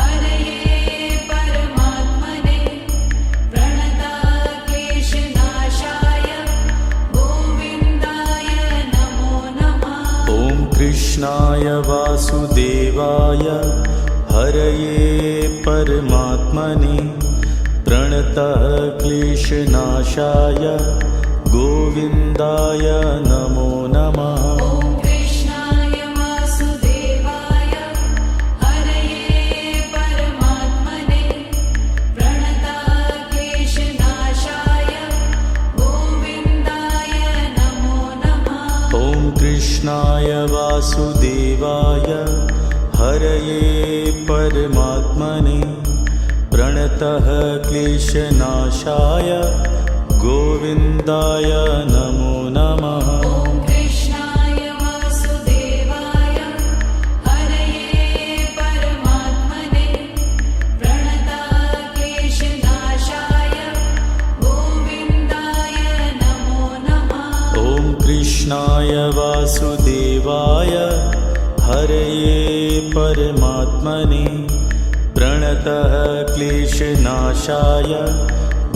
हरये परमात्मने प्रणतः क्लेशनाशाय गोविन्दाय नमो नमः। ॐ कृष्णाय वासुदेवाय हरये परमात्मने प्रणतः क्लेशनाशाय गोविन्दाय नमो नमः। ॐ कृष्णाय वासुदेवाय हरये परमात्मने प्रणतः क्लेशनाशाय गोविन्दाय नमो नमः। ॐ कृष्णाय वासुदेवाय हरये परमात्मने प्रणतः क्लेशनाशाय गोविन्दाय नमो नमः। ॐ कृष्णाय वासुदेवाय हरये परमात्मने प्रणतः क्लेशनाशाय गोविन्दाय नमो नमः। ॐ कृष्णाय वासुदेवाय हरये परमात्मने प्रणतः क्लेशनाशाय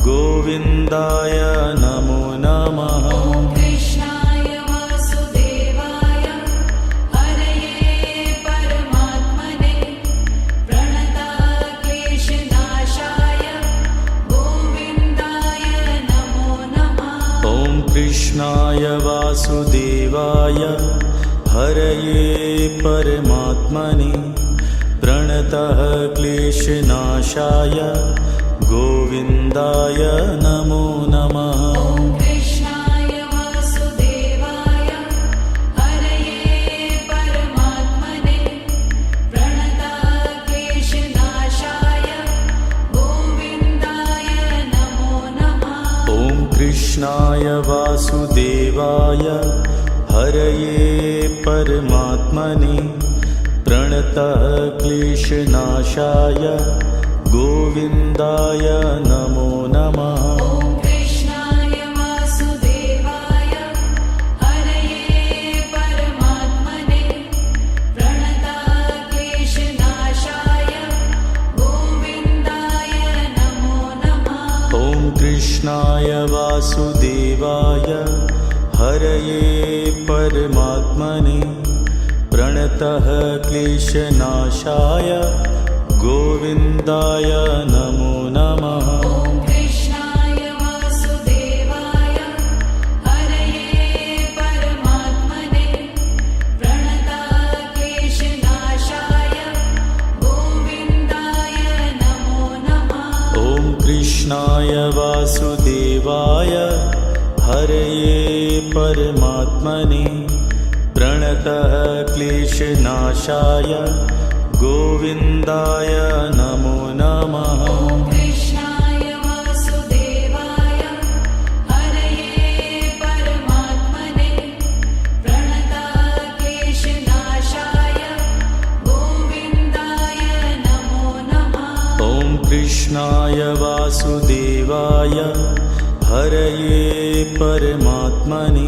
गोविन्दाय नमो नमः। ॐ कृष्णाय वासुदेवाय हरये परमात्मने प्रणतः क्लेशनाशाय गोविन्दाय नमो नमः। ॐ कृष्णाय वासुदेवाय हरये परमात्मने प्रणतः क्लेशनाशाय गोविन्दाय नमो नमः। ॐ कृष्णाय वासुदेवाय हरये परमात्मने प्रणतः क्लेशनाशाय गोविन्दाय नमो नमः। ॐ कृष्णाय वासुदेवाय हरये परमात्मने प्रणतः क्लेशनाशाय गोविन्दाय नमो नमः। ॐ कृष्णाय वासुदेवाय हरये परमात्मने प्रणतः क्लेशनाशाय गोविन्दाय नमो नमः। ॐ कृष्णाय वासुदेवाय हरये परमात्मने प्रणतः क्लेशनाशाय गोविन्दाय नमो नमः। ॐ कृष्णाय वासुदेवाय हरये परमात्मने प्रणतः क्लेशनाशाय गोविन्दाय नमो नमः। ॐ कृष्णाय वासुदेवाय हरये परमात्मने प्रणतः क्लेशनाशाय गोविन्दाय नमो नमः। ॐ कृष्णाय वासुदेवाय हरये परमात्मने प्रणतः क्लेशनाशाय गोविन्दाय नमो नमः। ॐ कृष्णाय वासुदेवाय हरये परमात्मने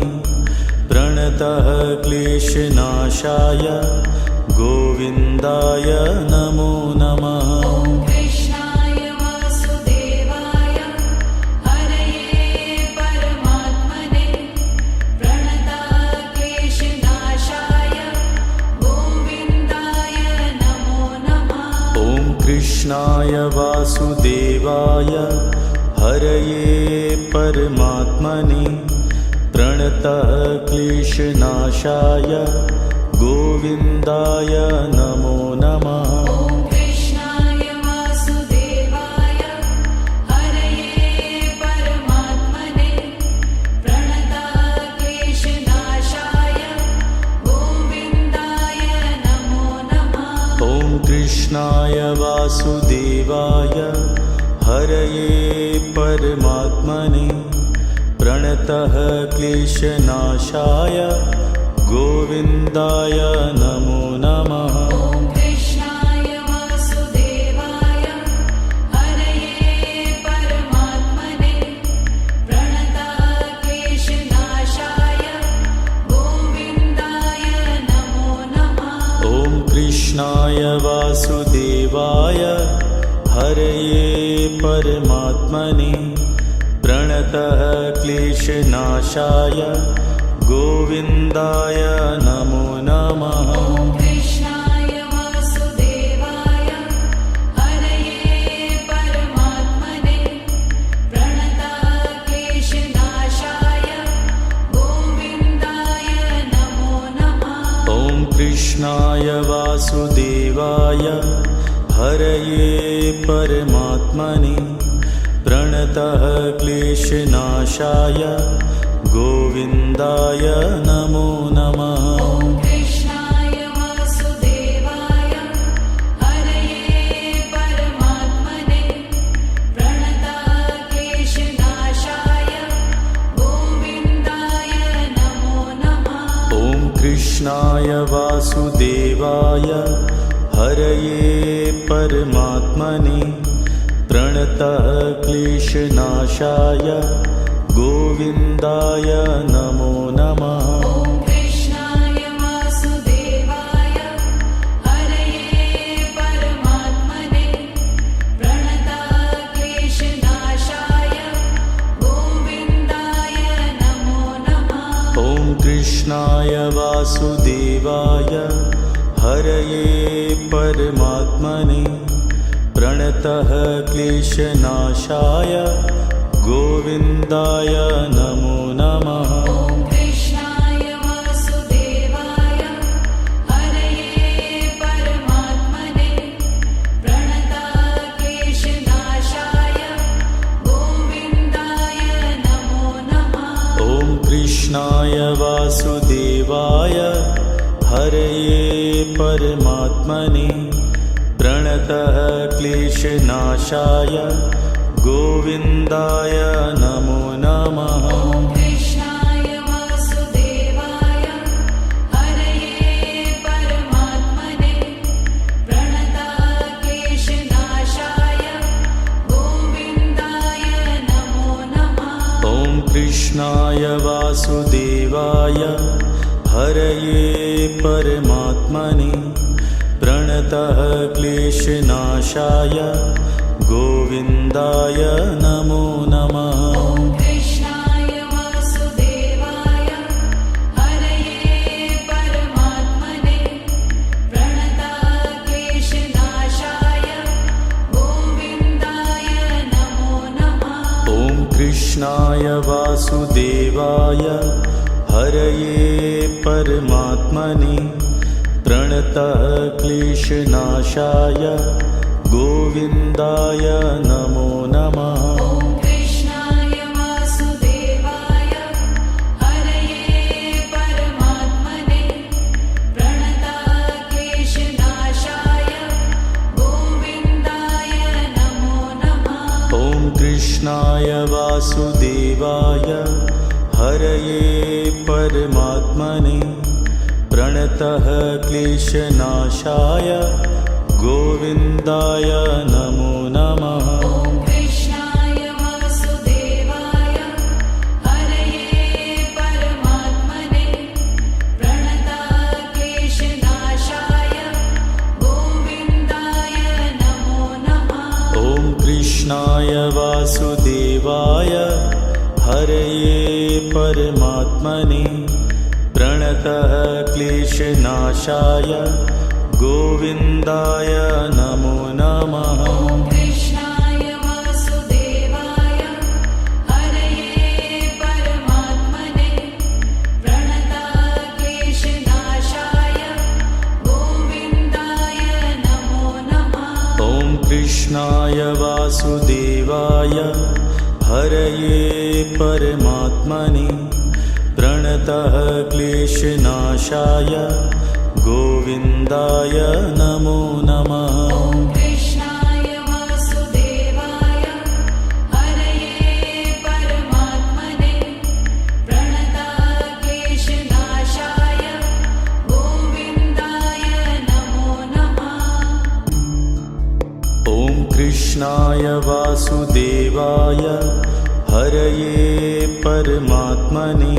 प्रणतः क्लेशनाशाय गोविन्दाय नमो नमः। ॐ कृष्णाय वासुदेवाय हरये परमात्मने प्रणतः क्लेशनाशाय गोविन्दाय नमो नमः। ॐ कृष्णाय वासुदेवाय हरये परमात्मने प्रणतः क्लेशनाशाय गोविन्दाय नमो नमः। ॐ कृष्णाय वासुदेवाय हरये परमात्मने प्रणतः क्लेशनाशाय गोविन्दाय नमो नमः। ॐ कृष्णाय वासुदेवाय हरये परमात्मने प्रणतः क्लेशनाशाय गोविन्दाय नमो नमः। ॐ कृष्णाय कृष्णाय हरये परमात्मने प्रणतः क्लेशनाशाय गोविन्दाय नमो नमः। ॐ कृष्णाय वासुदेवाय हरये परमात्मने प्रणतः क्लेशनाशाय गोविन्दाय नमो नमः। ॐ कृष्णाय वासुदेवाय हरये परमात्मने प्रणतः क्लेशनाशाय गोविन्दाय नमो नमः। ॐ कृष्णाय वासुदेवाय हरये परमात्मने प्रणतः क्लेशनाशाय गोविन्दाय नमो नमः। ॐ कृष्णाय वासुदेवाय हरये परमात्मने प्रणतः क्लेशनाशाय गोविन्दाय नमो नमः। ॐ कृष्णाय वासुदेवाय हरये परमात्मने प्रणतः क्लेशनाशाय गोविन्दाय नमो नमः। ॐ कृष्णाय वासुदेवाय हरये परमात्मने प्रणतः क्लेशनाशाय गोविन्दाय नमो नमः। ॐ कृष्णाय वासुदेवाय हरये परमात्मने प्रणतः क्लेशनाशाय गोविन्दाय नमो नमः। ॐ कृष्णाय वासुदेवाय हरये परमात्मने प्रणतः क्लेशनाशाय गोविन्दाय नमो नमः। ॐ कृष्णाय वासुदेवाय हरये परमात्मने प्रणतः क्लेशनाशाय गोविन्दाय नमो नमः। ॐ कृष्णाय वासुदेवाय हरये परमात्मने प्रणतः क्लेशनाशाय गोविन्दाय नमो नमः। ॐ कृष्णाय वासुदेवाय हरये परमात्मने प्रणतः क्लेशनाशाय गोविन्दाय नमो नमः। ॐ कृष्णाय वासुदेवाय हरये परमात्मने प्रणतः क्लेशनाशाय गोविन्दाय नमो नमः। ॐ कृष्णाय वासुदेवाय हरये परमात्मने प्रणतः क्लेशनाशाय गोविन्दाय नमो नमः। ॐ कृष्णाय वासुदेवाय हरये परमात्मने प्रणतः क्लेशनाशाय गोविन्दाय नमो नमः। ॐ कृष्णाय वासुदेवाय हरये परमात्मने प्रणतः क्लेशनाशाय गोविन्दाय नमो नमः। ॐ कृष्णाय वासुदेवाय हरये परमात्मने प्रणतः क्लेशनाशाय गोविन्दाय नमो नमः। ॐ कृष्णाय वासुदेवाय हरये परमात्मने प्रणतः क्लेशनाशाय गोविन्दाय नमो नमः। ॐ कृष्णाय वासुदेवाय हरये परमात्मने प्रणतः क्लेशनाशाय गोविन्दाय नमो नमः। ॐ कृष्णाय वासुदेवाय हरये परमात्मने प्रणतः क्लेशनाशाय गोविन्दाय नमो नमः। ॐ कृष्णाय वासुदेवाय हरये परमात्मने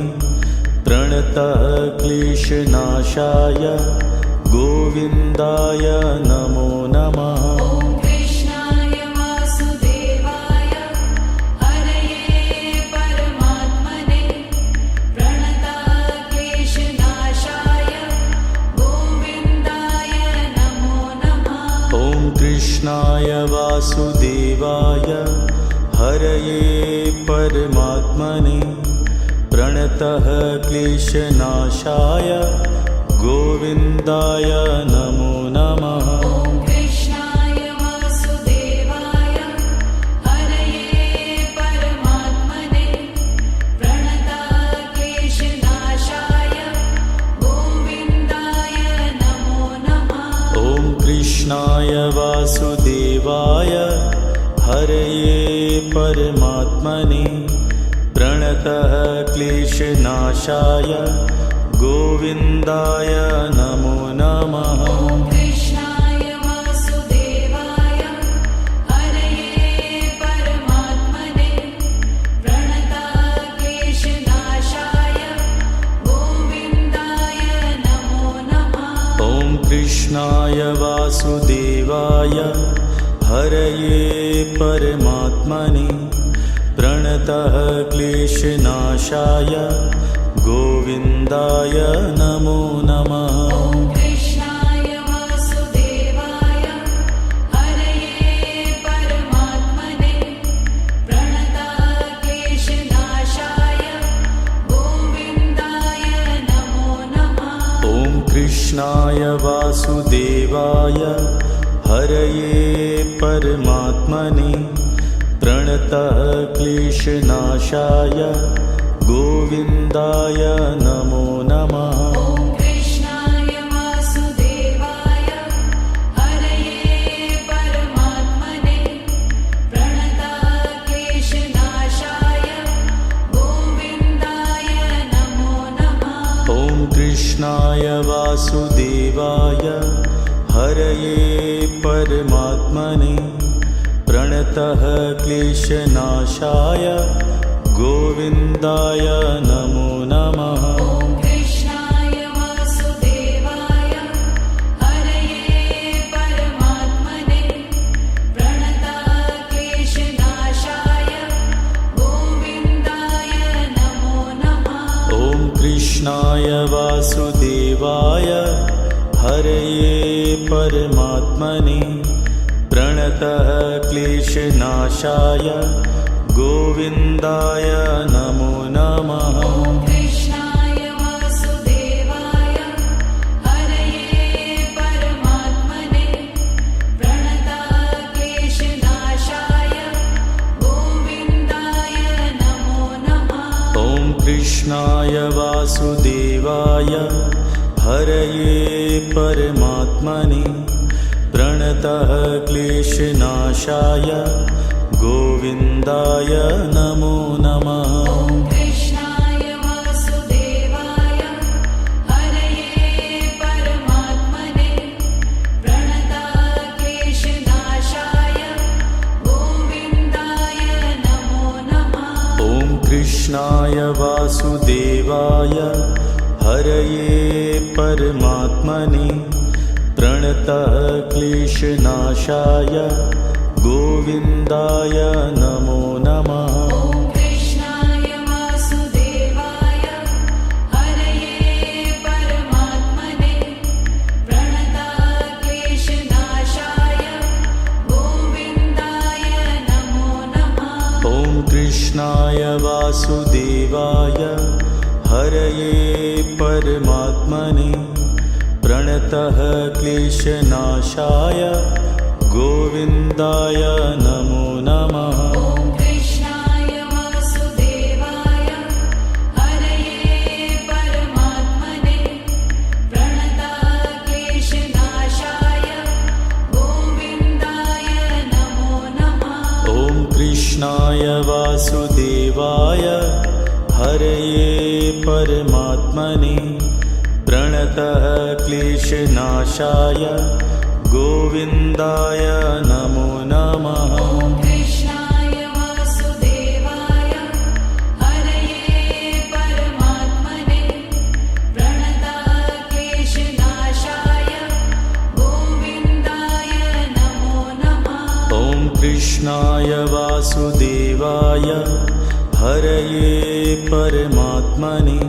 प्रणतः क्लेशनाशाय गोविन्दाय नमो नमः। ॐ वासुदेवाय हरये परमात्मने प्रणतः क्लेशनाशाय गोविन्दाय नमो नमः। ॐ कृष्णाय वासुदेवाय हरये परमात्मने प्रणतः क्लेशनाशाय गोविन्दाय नमो नमः। ॐ कृष्णाय वासुदेवाय हरये परमात्मने प्रणतः क्लेशनाशाय गोविन्दाय नमो नमः। ॐ कृष्णाय वासुदेवाय हरये परमात्मने प्रणतः क्लेशनाशाय गोविन्दाय नमो नमः। ॐ कृष्णाय वासुदेवाय हरये परमात्मने प्रणतः क्लेशनाशाय गोविन्दाय नमो नमः। ॐ कृष्णाय वासुदेवाय हरये परमात्मने प्रणतः क्लेशनाशाय गोविन्दाय नमो नमः। ॐ कृष्णाय वासुदेवाय हरये परमात्मने प्रणतः क्लेशनाशाय गोविन्दाय नमो नमः। ॐ कृष्णाय वासुदेवाय हरये परमात्मने प्रणतः क्लेशनाशाय गोविन्दाय नमो नमः। ॐ कृष्णाय वासुदेवाय हरये परमात्मने प्रणतः क्लेशनाशाय गोविन्दाय नमो नमः। ॐ कृष्णाय वासुदेवाय हरये परमात्मने प्रणतः क्लेशनाशाय गोविन्दाय नमो नमः। ॐ कृष्णाय वासुदेवाय हरये परमात्मने प्रणतः क्लेशनाशाय गोविन्दाय नमो नमः। ॐ कृष्णाय वासुदेवाय हरये परमात्मने प्रणतः क्लेशनाशाय गोविन्दाय नमो नमः। ॐ कृष्णाय वासुदेवाय हरये परमात्मने प्रणतः क्लेशनाशाय गोविन्दाय नमो नमः। ॐ कृष्णाय वासुदेवाय हरये परमात्मने प्रणतः क्लेशनाशाय गोविन्दाय नमो नमः। ॐ कृष्णाय वासुदेवाय हरये परमात्मने प्रणतः क्लेशनाशाय गोविन्दाय नमो नमः। ॐ कृष्णाय वासुदेवाय हरये परमात्मने प्रणतः क्लेशनाशाय गोविन्दाय नमो नमः। ॐ कृष्णाय वासुदेवाय हरये परमात्मने प्रणतः क्लेशनाशाय गोविन्दाय नमो नमः। ॐ कृष्णाय वासुदेवाय हरये परमात्मने प्रणतः क्लेशनाशाय गोविन्दाय नमो नमः। ॐ कृष्णाय वासुदेवाय हरये परमात्मने प्रणतः क्लेशनाशाय गोविन्दाय नमो नमः। ॐ कृष्णाय वासुदेवाय हरये परमात्मने प्रणतः क्लेशनाशाय गोविन्दाय नमो नमः। ॐ कृष्णाय वासुदेवाय हरये परमात्मने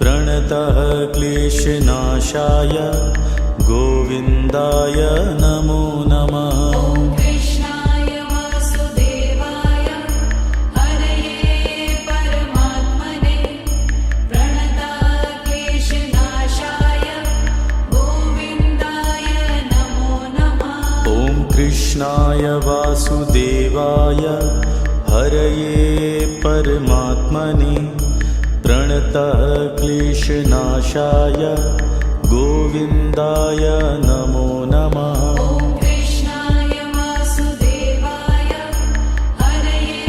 प्रणतः क्लेशनाशाय गोविन्दाय नमो नमः। ॐ कृष्णाय वासुदेवाय हरये परमात्मने प्रणतः क्लेशनाशाय गोविन्दाय नमो नमः। ॐ कृष्णाय वासुदेवाय हरये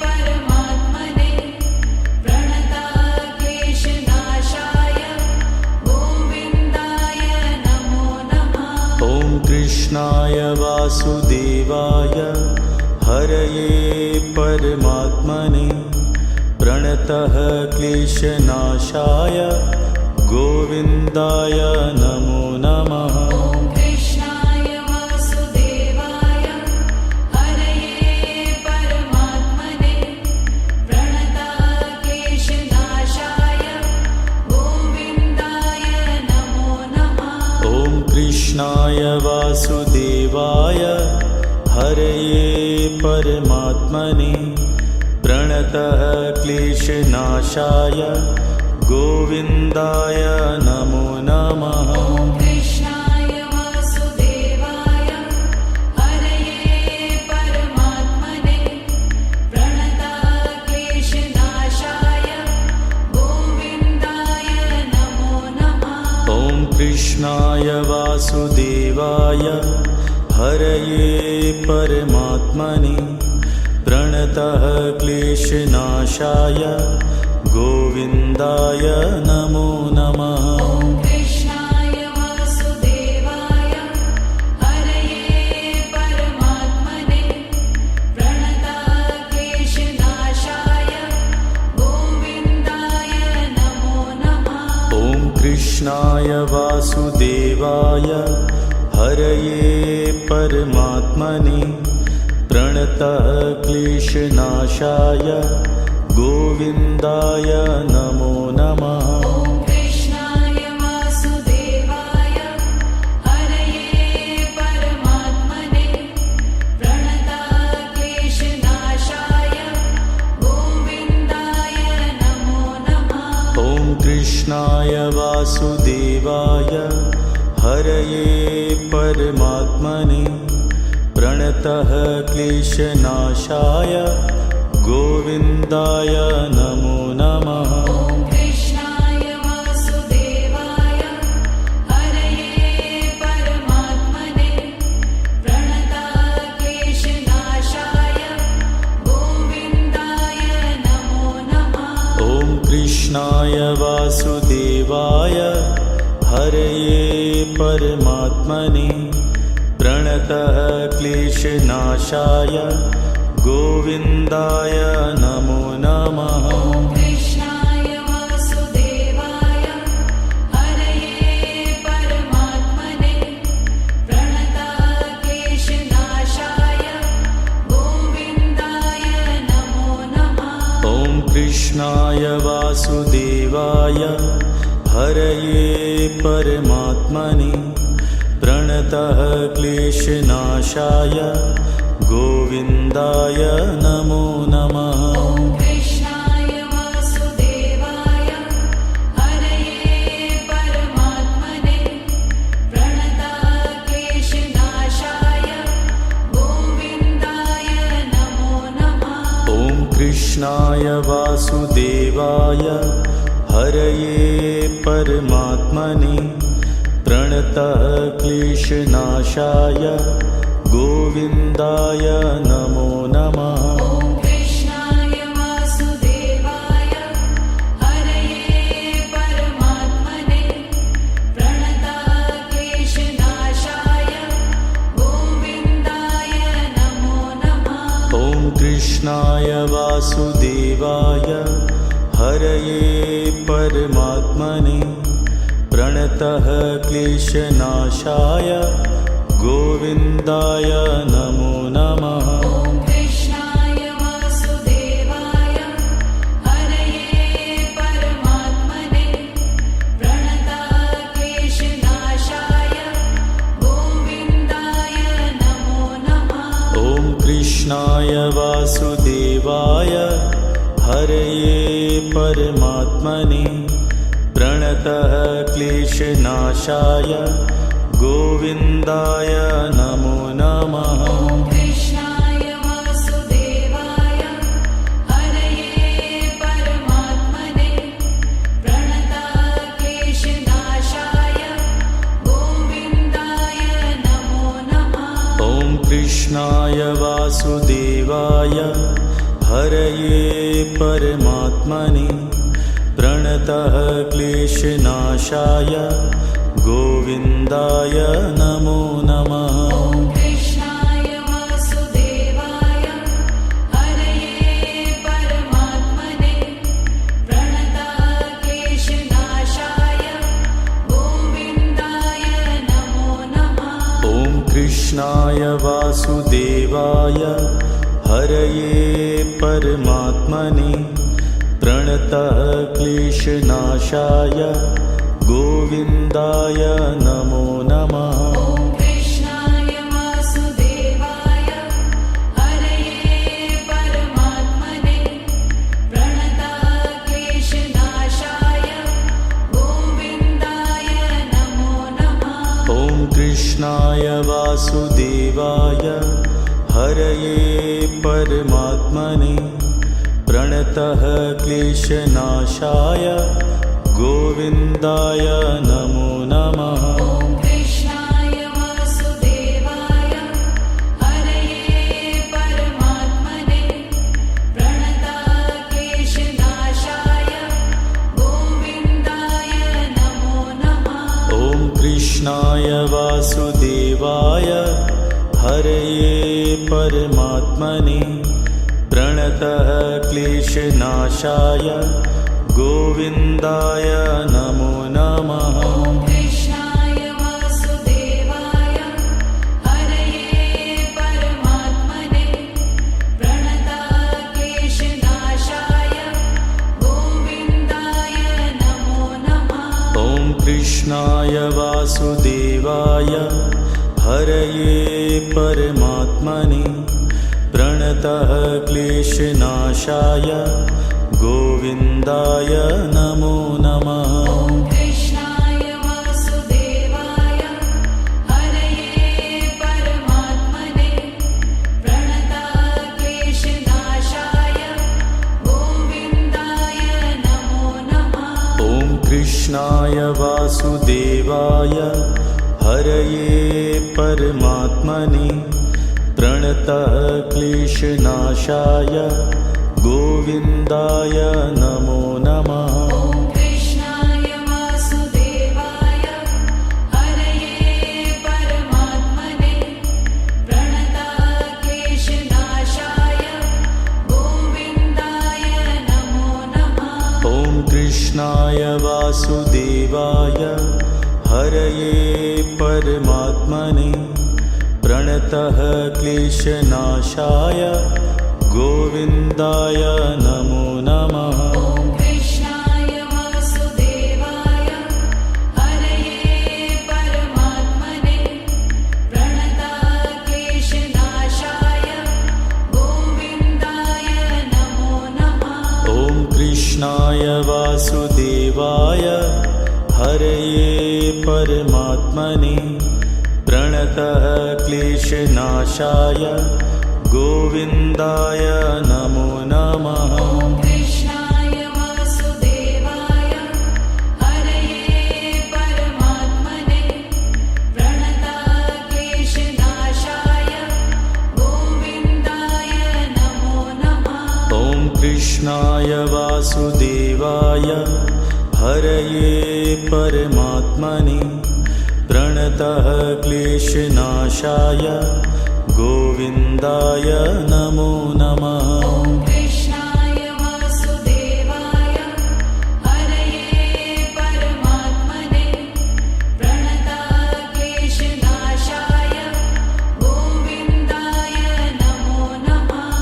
परमात्मने प्रणतः क्लेशनाशाय गोविन्दाय नमो नमः। ॐ कृष्णाय वासुदेवाय हरये परमात्मने प्रणतः क्लेशनाशाय गोविन्दाय नमो नमः। ॐ कृष्णाय वासुदेवाय हरये परमात्मने प्रणतः क्लेशनाशाय गोविन्दाय नमो नमः। ॐ कृष्णाय वासुदेवाय हरये परमात्मने प्रणतः क्लेशनाशाय गोविन्दाय नमो नमः। ॐ कृष्णाय वासुदेवाय हरये परमात्मने प्रणतः क्लेशनाशाय गोविन्दाय नमो नमः। ॐ कृष्णाय वासुदेवाय हरये परमात्मने प्रणतः क्लेशनाशाय गोविन्दाय नमो नमः। ॐ कृष्णाय वासुदेवाय हरये परमात्मने प्रणतः क्लेशनाशाय गोविन्दाय नमो नमः। ॐ कृष्णाय वासुदेवाय हरये परमात्मने प्रणतः क्लेशनाशाय गोविन्दाय नमो नमः। ॐ कृष्णाय वासुदेवाय हरये परमात्मने प्रणतः क्लेशनाशाय गोविन्दाय नमो नमः। ॐ कृष्णाय वासुदेवाय हरये परमात्मने प्रणतः क्लेशनाशाय गोविन्दाय नमो नमः। ॐ कृष्णाय वासुदेवाय हरये परमात्मने प्रणतः क्लेशनाशाय गोविन्दाय नमो नमः। ॐ कृष्णाय वासुदेवाय हरये परमात्मने प्रणतः क्लेशनाशाय गोविन्दाय नमो नमः। ॐ कृष्णाय वासुदेवाय हरये परमात्मने प्रणतः क्लेशनाशाय गोविन्दाय नमो नमः। ॐ कृष्णाय वासुदेवाय हरये परमात्मने प्रणतः क्लेशनाशाय गोविन्दाय नमो नमः। ॐ कृष्णाय वासुदेवाय हरये परमात्मने प्रणतः क्लेशनाशाय गोविन्दाय नमो नमः। ॐ कृष्णाय वासुदेवाय हरये परमात्मने प्रणतः क्लेशनाशाय गोविन्दाय नमो नमः। ॐ कृष्णाय वासुदेवाय हरये परमात्मने प्रणतः क्लेशनाशाय गोविन्दाय नमो नमः। ॐ कृष्णाय वासुदेवाय हरये परमात्मने प्रणतः क्लेशनाशाय गोविन्दाय नमो नमः। ॐ कृष्णाय वासुदेवाय हरये परमात्मने प्रणतः क्लेशनाशाय गोविन्दाय नमो नमः। ॐ कृष्णाय वासुदेवाय हरये परमात्मने प्रणतः क्लेशनाशाय गोविन्दाय नमो नमः। ॐ कृष्णाय कृष्णाय वासुदेवाय हरये परमात्मने प्रणतः क्लेशनाशाय गोविन्दाय नमो नमः। ॐ कृष्णाय वासुदेवाय हरये परमात्मने प्रणतः क्लेशनाशाय गोविन्दाय नमो नमः। ॐ कृष्णाय वासुदेवाय हरये परमात्मने प्रणतः क्लेशनाशाय गोविन्दाय नमो नमः। ॐ कृष्णाय वासुदेवाय हरये परमात्मने प्रणतः क्लेशनाशाय गोविन्दाय नमो नमः। ॐ कृष्णाय वासुदेवाय हरये परमात्मने प्रणतः क्लेशनाशाय गोविन्दाय नमो नमः। ॐ कृष्णाय वासुदेवाय हरये परमात्मने प्रणतः क्लेशनाशाय गोविन्दाय नमो नमः। ॐ कृष्णाय वासुदेवाय हरये परमात्मने प्रणतः क्लेशनाशाय गोविन्दाय नमो नमः। ॐ कृष्णाय वासुदेवाय हरये परमात्मने प्रणतः क्लेशनाशाय गोविन्दाय नमो नमः। ॐ कृष्णाय वासुदेवाय हरये परमात्मने प्रणतः क्लेशनाशाय गोविन्दाय नमो नमः। ॐ कृष्णाय वासुदेवाय हरये परमात्मने प्रणतः क्लेशनाशाय गोविन्दाय नमो नमः। ॐ कृष्णाय वासुदेवाय हरये परमात्मने प्रणतः क्लेशनाशाय गोविन्दाय नमो नमः। ॐ कृष्णाय वासुदेवाय हरये परमात्मने प्रणतः क्लेशनाशाय गोविन्दाय नमो नमः। ॐ कृष्णाय वासुदेवाय हरये परमात्मने प्रणतः क्लेशनाशाय गोविन्दाय नमो नमः। ॐ कृष्णाय वासुदेवाय हरये परमात्मने प्रणतः क्लेशनाशाय गोविन्दाय नमो नमः। ॐ कृष्णाय वासुदेवाय हरये परमात्मने प्रणतः क्लेशनाशाय गोविन्दाय नमो नमः। ॐ कृष्णाय वासुदेवाय हरये परमात्मने प्रणतः क्लेशनाशाय गोविन्दाय नमो नमः। ॐ कृष्णाय वासुदेवाय हरये परमात्मने प्रणतः क्लेशनाशाय गोविन्दाय नमो नमः। ॐ कृष्णाय वासुदेवाय हरये परमात्मने प्रणतः क्लेशनाशाय गोविन्दाय नमो नमः।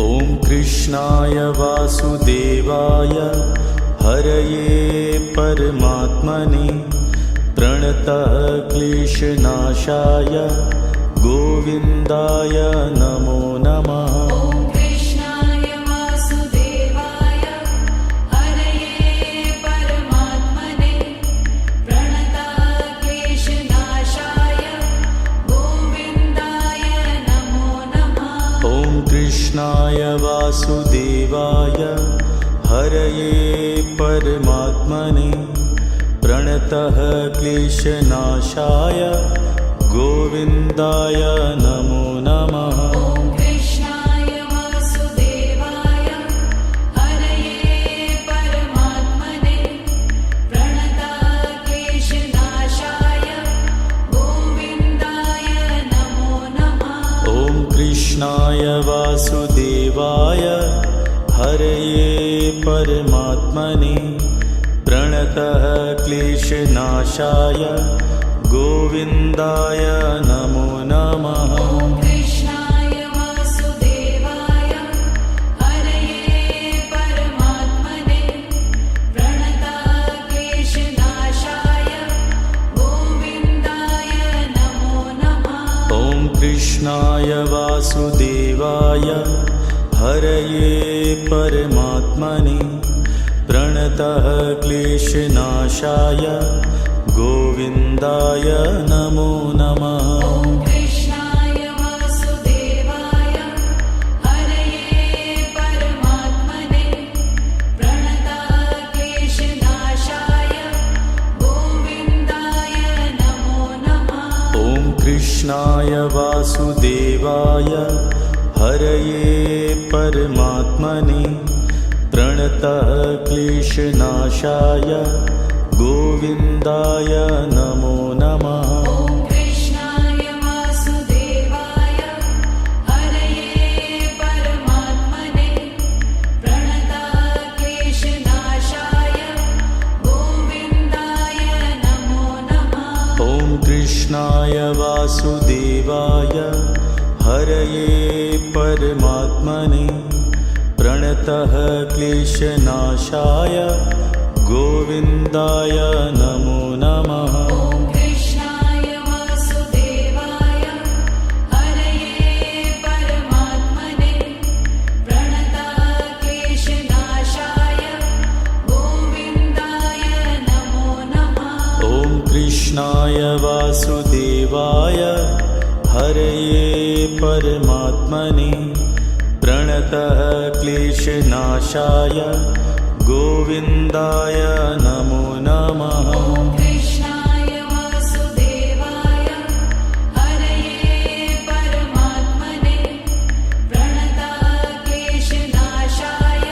ॐ कृष्णाय वासुदेवाय हरये परमात्मने प्रणतः क्लेशनाशाय गोविन्दाय नमो नमः। ॐ कृष्णाय वासुदेवाय हरये परमात्मने प्रणतः क्लेशनाशाय गोविन्दाय नमो नमः। ॐ कृष्णाय वासुदेवाय हरये परमात्मने प्रणतः क्लेशनाशाय गोविन्दाय नमो नमः। ॐ कृष्णाय वासुदेवाय हरये परमात्मने प्रणतक्लेशनाशाय गोविन्दाय नमो नमः। ॐ कृष्णाय वासुदेवाय हरये परमात्मने प्रणतः क्लेशनाशाय गोविन्दाय नमो नमः। ॐ कृष्णाय वासुदेवाय हरये परमात्मने प्रणतक्लेशनाशाय गोविन्दाय नमो नमः। ॐ कृष्णाय वासुदेवाय हरये परमात्मने प्रणतः क्लेशनाशाय गोविन्दाय नमो नमः। ॐ कृष्णाय वासुदेवाय हरये परमात्मने प्रणतक्लेशनाशाय गोविन्दाय नमो नमः। ॐ कृष्णाय वासुदेवाय हरये परमात्मने प्रणतः क्लेशनाशाय गोविन्दाय नमो नमः। ॐ कृष्णाय वासुदेवाय हरये परमात्मने प्रणतक्लेशनाशाय गोविन्दाय नमो नमः। ॐ कृष्णाय वासुदेवाय हरये परमात्मने प्रणतः क्लेशनाशाय गोविन्दाय नमो नमः। ॐ कृष्णाय वासुदेवाय हरये परमात्मने प्रणतक्लेशनाशाय गोविन्दाय नमो नमः। ॐ कृष्णाय वासुदेवाय हरये परमात्मने प्रणतः क्लेशनाशाय गोविन्दाय नमो नमः। ॐ कृष्णाय वासुदेवाय हरये परमात्मने प्रणतक्लेशनाशाय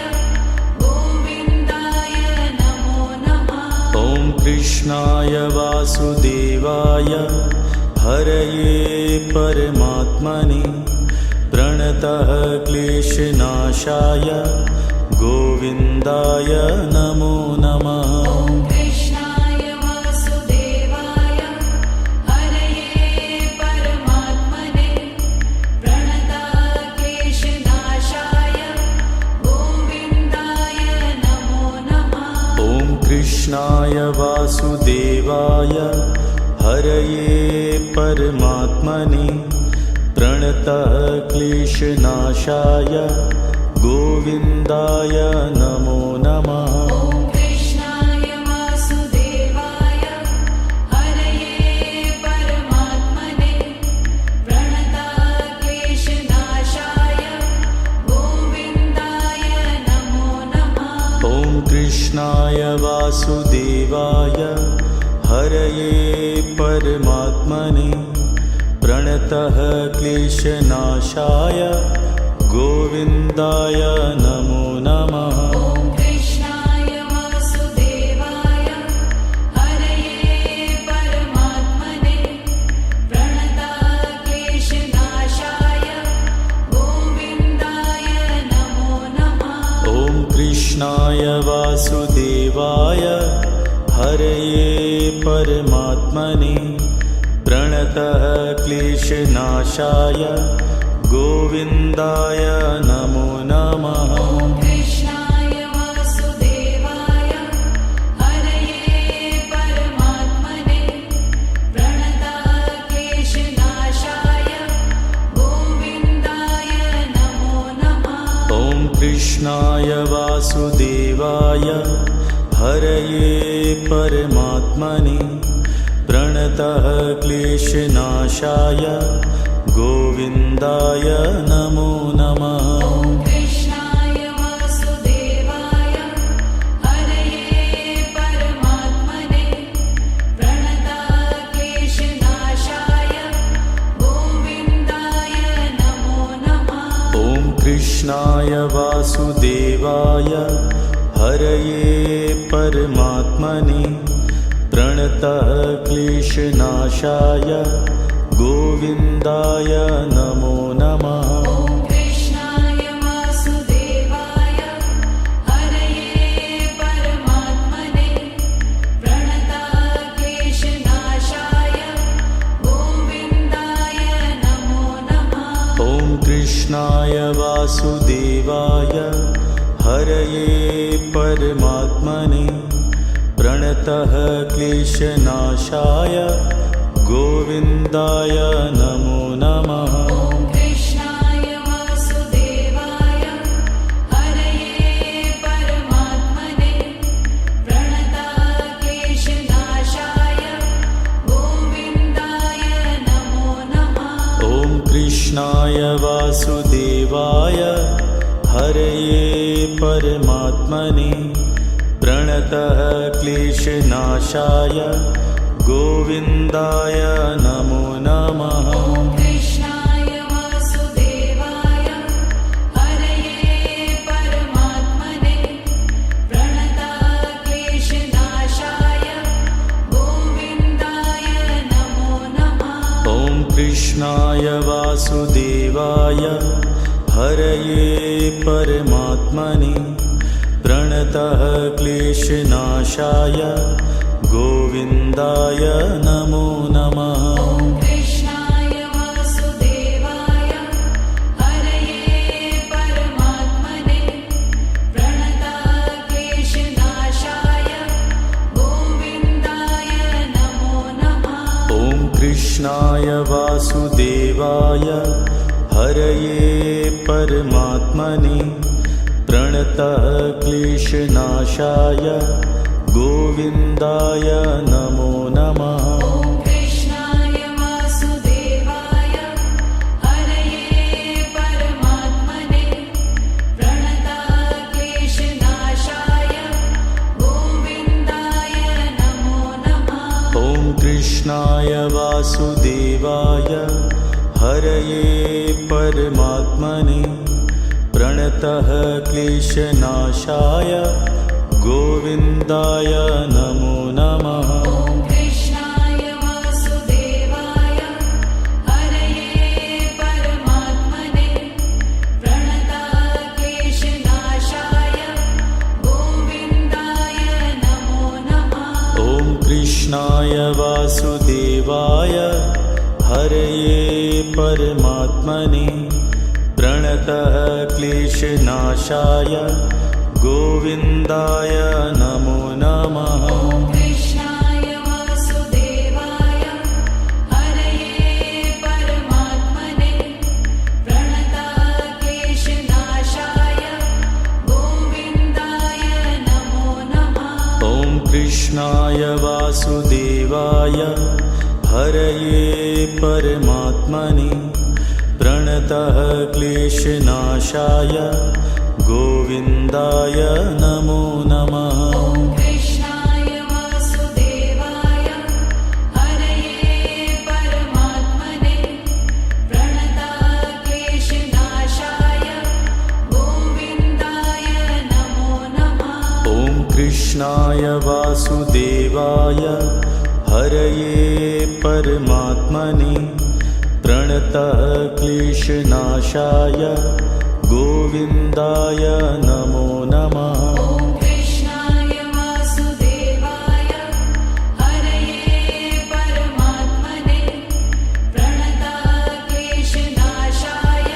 गोविन्दाय नमो नमः। ॐ कृष्णाय वासुदेवाय हरये परमात्मने प्रणतः क्लेशनाशाय गोविन्दाय नमो नमः। ॐ कृष्णाय वासुदेवाय हरये परमात्मने प्रणतक्लेशनाशाय गोविन्दाय नमो नमः। ॐ कृष्णाय वासुदेवाय हरये परमात्मने प्रणतः क्लेशनाशाय गोविन्दाय नमो नमः। ॐ कृष्णाय वासुदेवाय हरये परमात्मने प्रणतक्लेशनाशाय गोविन्दाय नमो नमः। ॐ कृष्णाय वासुदेवाय हरये परमात्मने प्रणतः क्लेशनाशाय गोविन्दाय नमो नमः। ॐ कृष्णाय वासुदेवाय हरये परमात्मने प्रणतक्लेशनाशाय गोविन्दाय नमो नमः। ॐ कृष्णाय वासुदेवाय हरये परमात्मने प्रणतः क्लेशनाशाय गोविन्दाय नमो नमः। ॐ कृष्णाय वासुदेवाय हरये परमात्मने प्रणतक्लेशनाशाय गोविन्दाय नमो नमः। ॐ कृष्णाय वासुदेवाय हरये परमात्मने प्रणतः क्लेशनाशाय गोविन्दाय नमो नमः। ॐ कृष्णाय वासुदेवाय हरये परमात्मने प्रणतक्लेशनाशाय कृष्णाय वासुदेवाय हरये परमात्मने प्रणतः क्लेशनाशाय गोविन्दाय नमो नमः। ॐ कृष्णाय वासुदेवाय हरये परमात्मने प्रणतः क्लेशनाशाय गोविन्दाय नमो नमः। ॐ कृष्णाय वासुदेवाय हरये परमात्मने प्रणतः क्लेशनाशाय गोविन्दाय नमो नमः। ॐ कृष्णाय वासुदेवाय हरये परमात्मने प्रणतः क्लेशनाशाय गोविन्दाय नमो नमः। ॐ कृष्णाय वासुदेवाय हरये परमात्मने प्रणतः क्लेशनाशाय गोविन्दाय नमो नमः। ॐ कृष्णाय वासुदेवाय हरये परमात्मने प्रणतः क्लेशनाशाय गोविन्दाय नमो नमः। ॐ कृष्णाय वासुदेवाय हरये परमात्मने प्रणतः क्लेशनाशाय गोविन्दाय नमो नमः। ॐ कृष्णाय वासुदेवाय हरये परमात्मने प्रणतः क्लेशनाशाय गोविन्दाय नमो नमः। ॐ कृष्णाय वासुदेवाय हरये परमात्मने प्रणतः क्लेशनाशाय गोविन्दाय नमो नमः। ॐ कृष्णाय वासुदेवाय हरये परमात्मने प्रणतः क्लेशनाशाय गोविन्दाय नमो नमः। ॐ कृष्णाय वासुदेवाय हरये परमात्मने प्रणतः क्लेशनाशाय गोविन्दाय नमो नमः। ॐ कृष्णाय वासुदेवाय हरये परमात्मने प्रणतः क्लेशनाशाय गोविन्दाय नमो नमः। ॐ कृष्णाय वासुदेवाय हरये परमात्मने प्रणतः क्लेशनाशाय गोविन्दाय नमो नमः। ॐ कृष्णाय वासुदेवाय हरये परमात्मने प्रणतः क्लेशनाशाय गोविन्दाय नमो नमः। ॐ कृष्णाय वासुदेवाय हरये परमात्मने प्रणतः क्लेशनाशाय गोविन्दाय नमो नमः। ॐ कृष्णाय वासुदेवाय हरये परमात्मने प्रणतः क्लेशनाशाय गोविन्दाय नमो नमः। ॐ कृष्णाय वासुदेवाय हरये परमात्मने प्रणतः क्लेशनाशाय गोविन्दाय नमो नमः। ॐ कृष्णाय वासुदेवाय हरये परमात्मने प्रणतः क्लेशनाशाय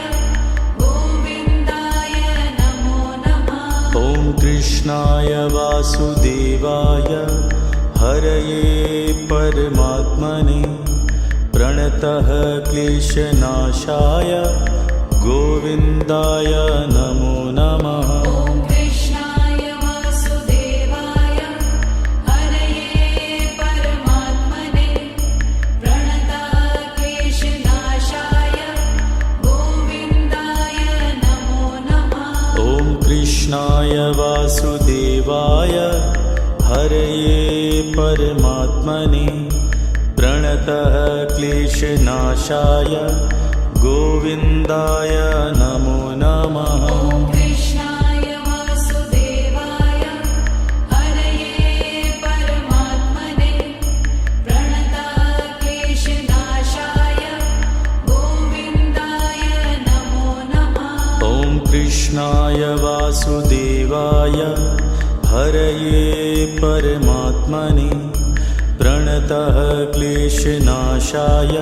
गोविन्दाय नमो नमः। ॐ कृष्णाय वासुदेवाय हरये परमात्मने प्रणतः क्लेशनाशाय गोविन्दाय नमो नमः। ॐ कृष्णाय वासुदेवाय हरये परमात्मने प्रणतः क्लेशनाशाय गोविन्दाय नमो नमः। ॐ कृष्णाय वासुदेवाय हरये परमात्मने प्रणतः क्लेशनाशाय गोविन्दाय नमो नमः ॐ कृष्णाय वासुदेवाय हरये परमात्मने प्रणतक्लेशनाशाय गोविन्दाय नमो नमः ॐ कृष्णाय वासुदेवाय हरये परमात्मने प्रणतः क्लेशनाशाय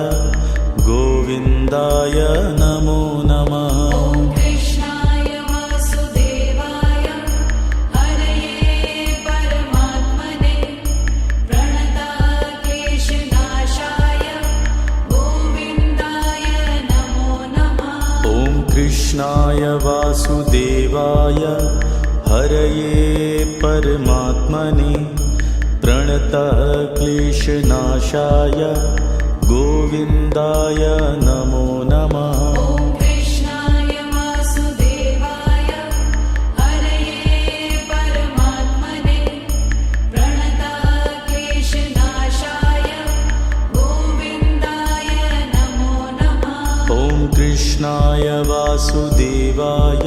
गोविन्दाय नमो नमः ॐ कृष्णाय वासुदेवाय हरये परमात्मने प्रणतक्लेशनाशाय गोविन्दाय नमो नमः ॐ कृष्णाय वासुदेवाय हरये परमात्मने प्रणतः क्लेशनाशाय गोविन्दाय नमो नमः ॐ कृष्णाय वासुदेवाय हरये परमात्मने प्रणतक्लेशनाशाय गोविन्दाय नमो नमः ॐ कृष्णाय वासुदेवाय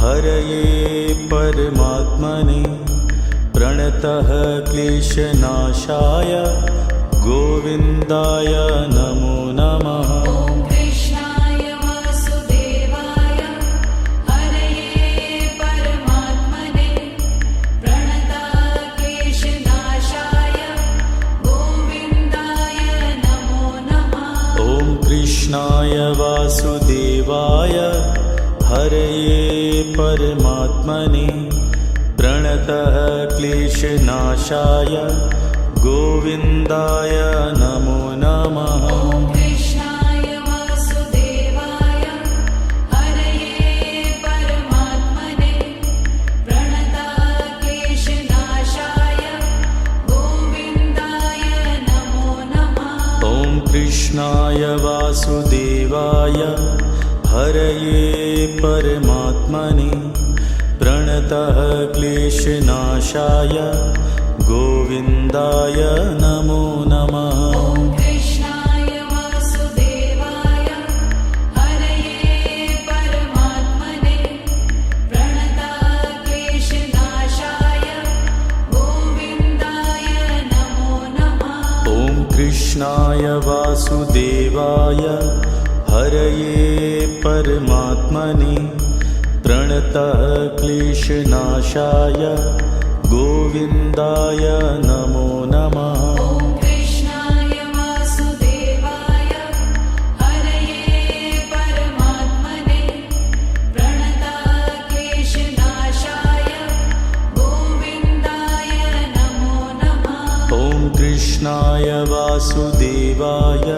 हरये परमात्मने प्रणतः क्लेशनाशाय गोविन्दाय नमो नमः ॐ कृष्णाय वासुदेवाय हरये परमात्मने प्रणतक्लेशनाशाय गोविन्दाय नमो नमः ॐ कृष्णाय वासुदेवाय हरये परमात्मने प्रणतः क्लेशनाशाय गोविन्दाय नमो नमः ॐ कृष्णाय वासुदेवाय हरये परमात्मने प्रणतक्लेशनाशाय गोविन्दाय नमो नमः ॐ कृष्णाय वासुदेवाय हरये परमात्मने प्रणतः क्लेशनाशाय गोविन्दाय नमो नमः ॐ कृष्णाय वासुदेवाय हरये परमात्मने प्रणतक्लेशनाशाय गोविन्दाय नमो नमः ॐ कृष्णाय वासुदेवाय हरये परमात्मने प्रणतः क्लेशनाशाय गोविन्दाय नमो नमः ॐ कृष्णाय वासुदेवाय हरये परमात्मने प्रणतक्लेशनाशाय गोविन्दाय नमो नमः ॐ कृष्णाय वासुदेवाय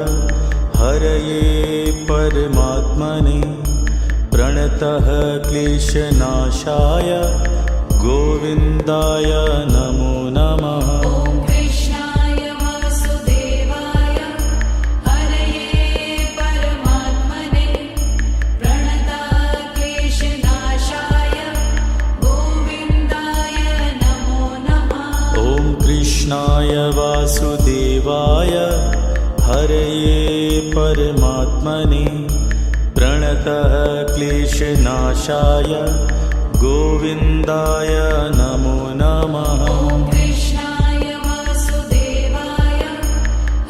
हरये परमात्मने प्रणतः क्लेशनाशाय गोविन्दाय नमो नमः ॐ कृष्णाय वासुदेवाय हरये परमात्मने प्रणतक्लेशनाशाय गोविन्दाय नमो नमः ॐ कृष्णाय वासुदेवाय हरये परमात्मने प्रणतः क्लेशनाशाय गोविन्दाय नमो नमः ॐ कृष्णाय वासुदेवाय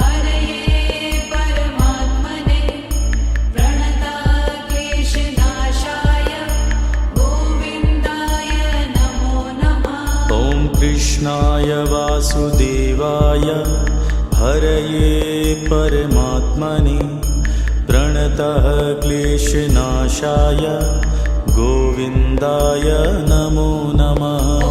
हरये परमात्मने प्रणतक्लेशनाशाय गोविन्दाय नमो नमः ॐ कृष्णाय वासुदेवाय हरये परमात्मने प्रणतः क्लेशनाशाय गोविन्दाय नमो नमः ॐ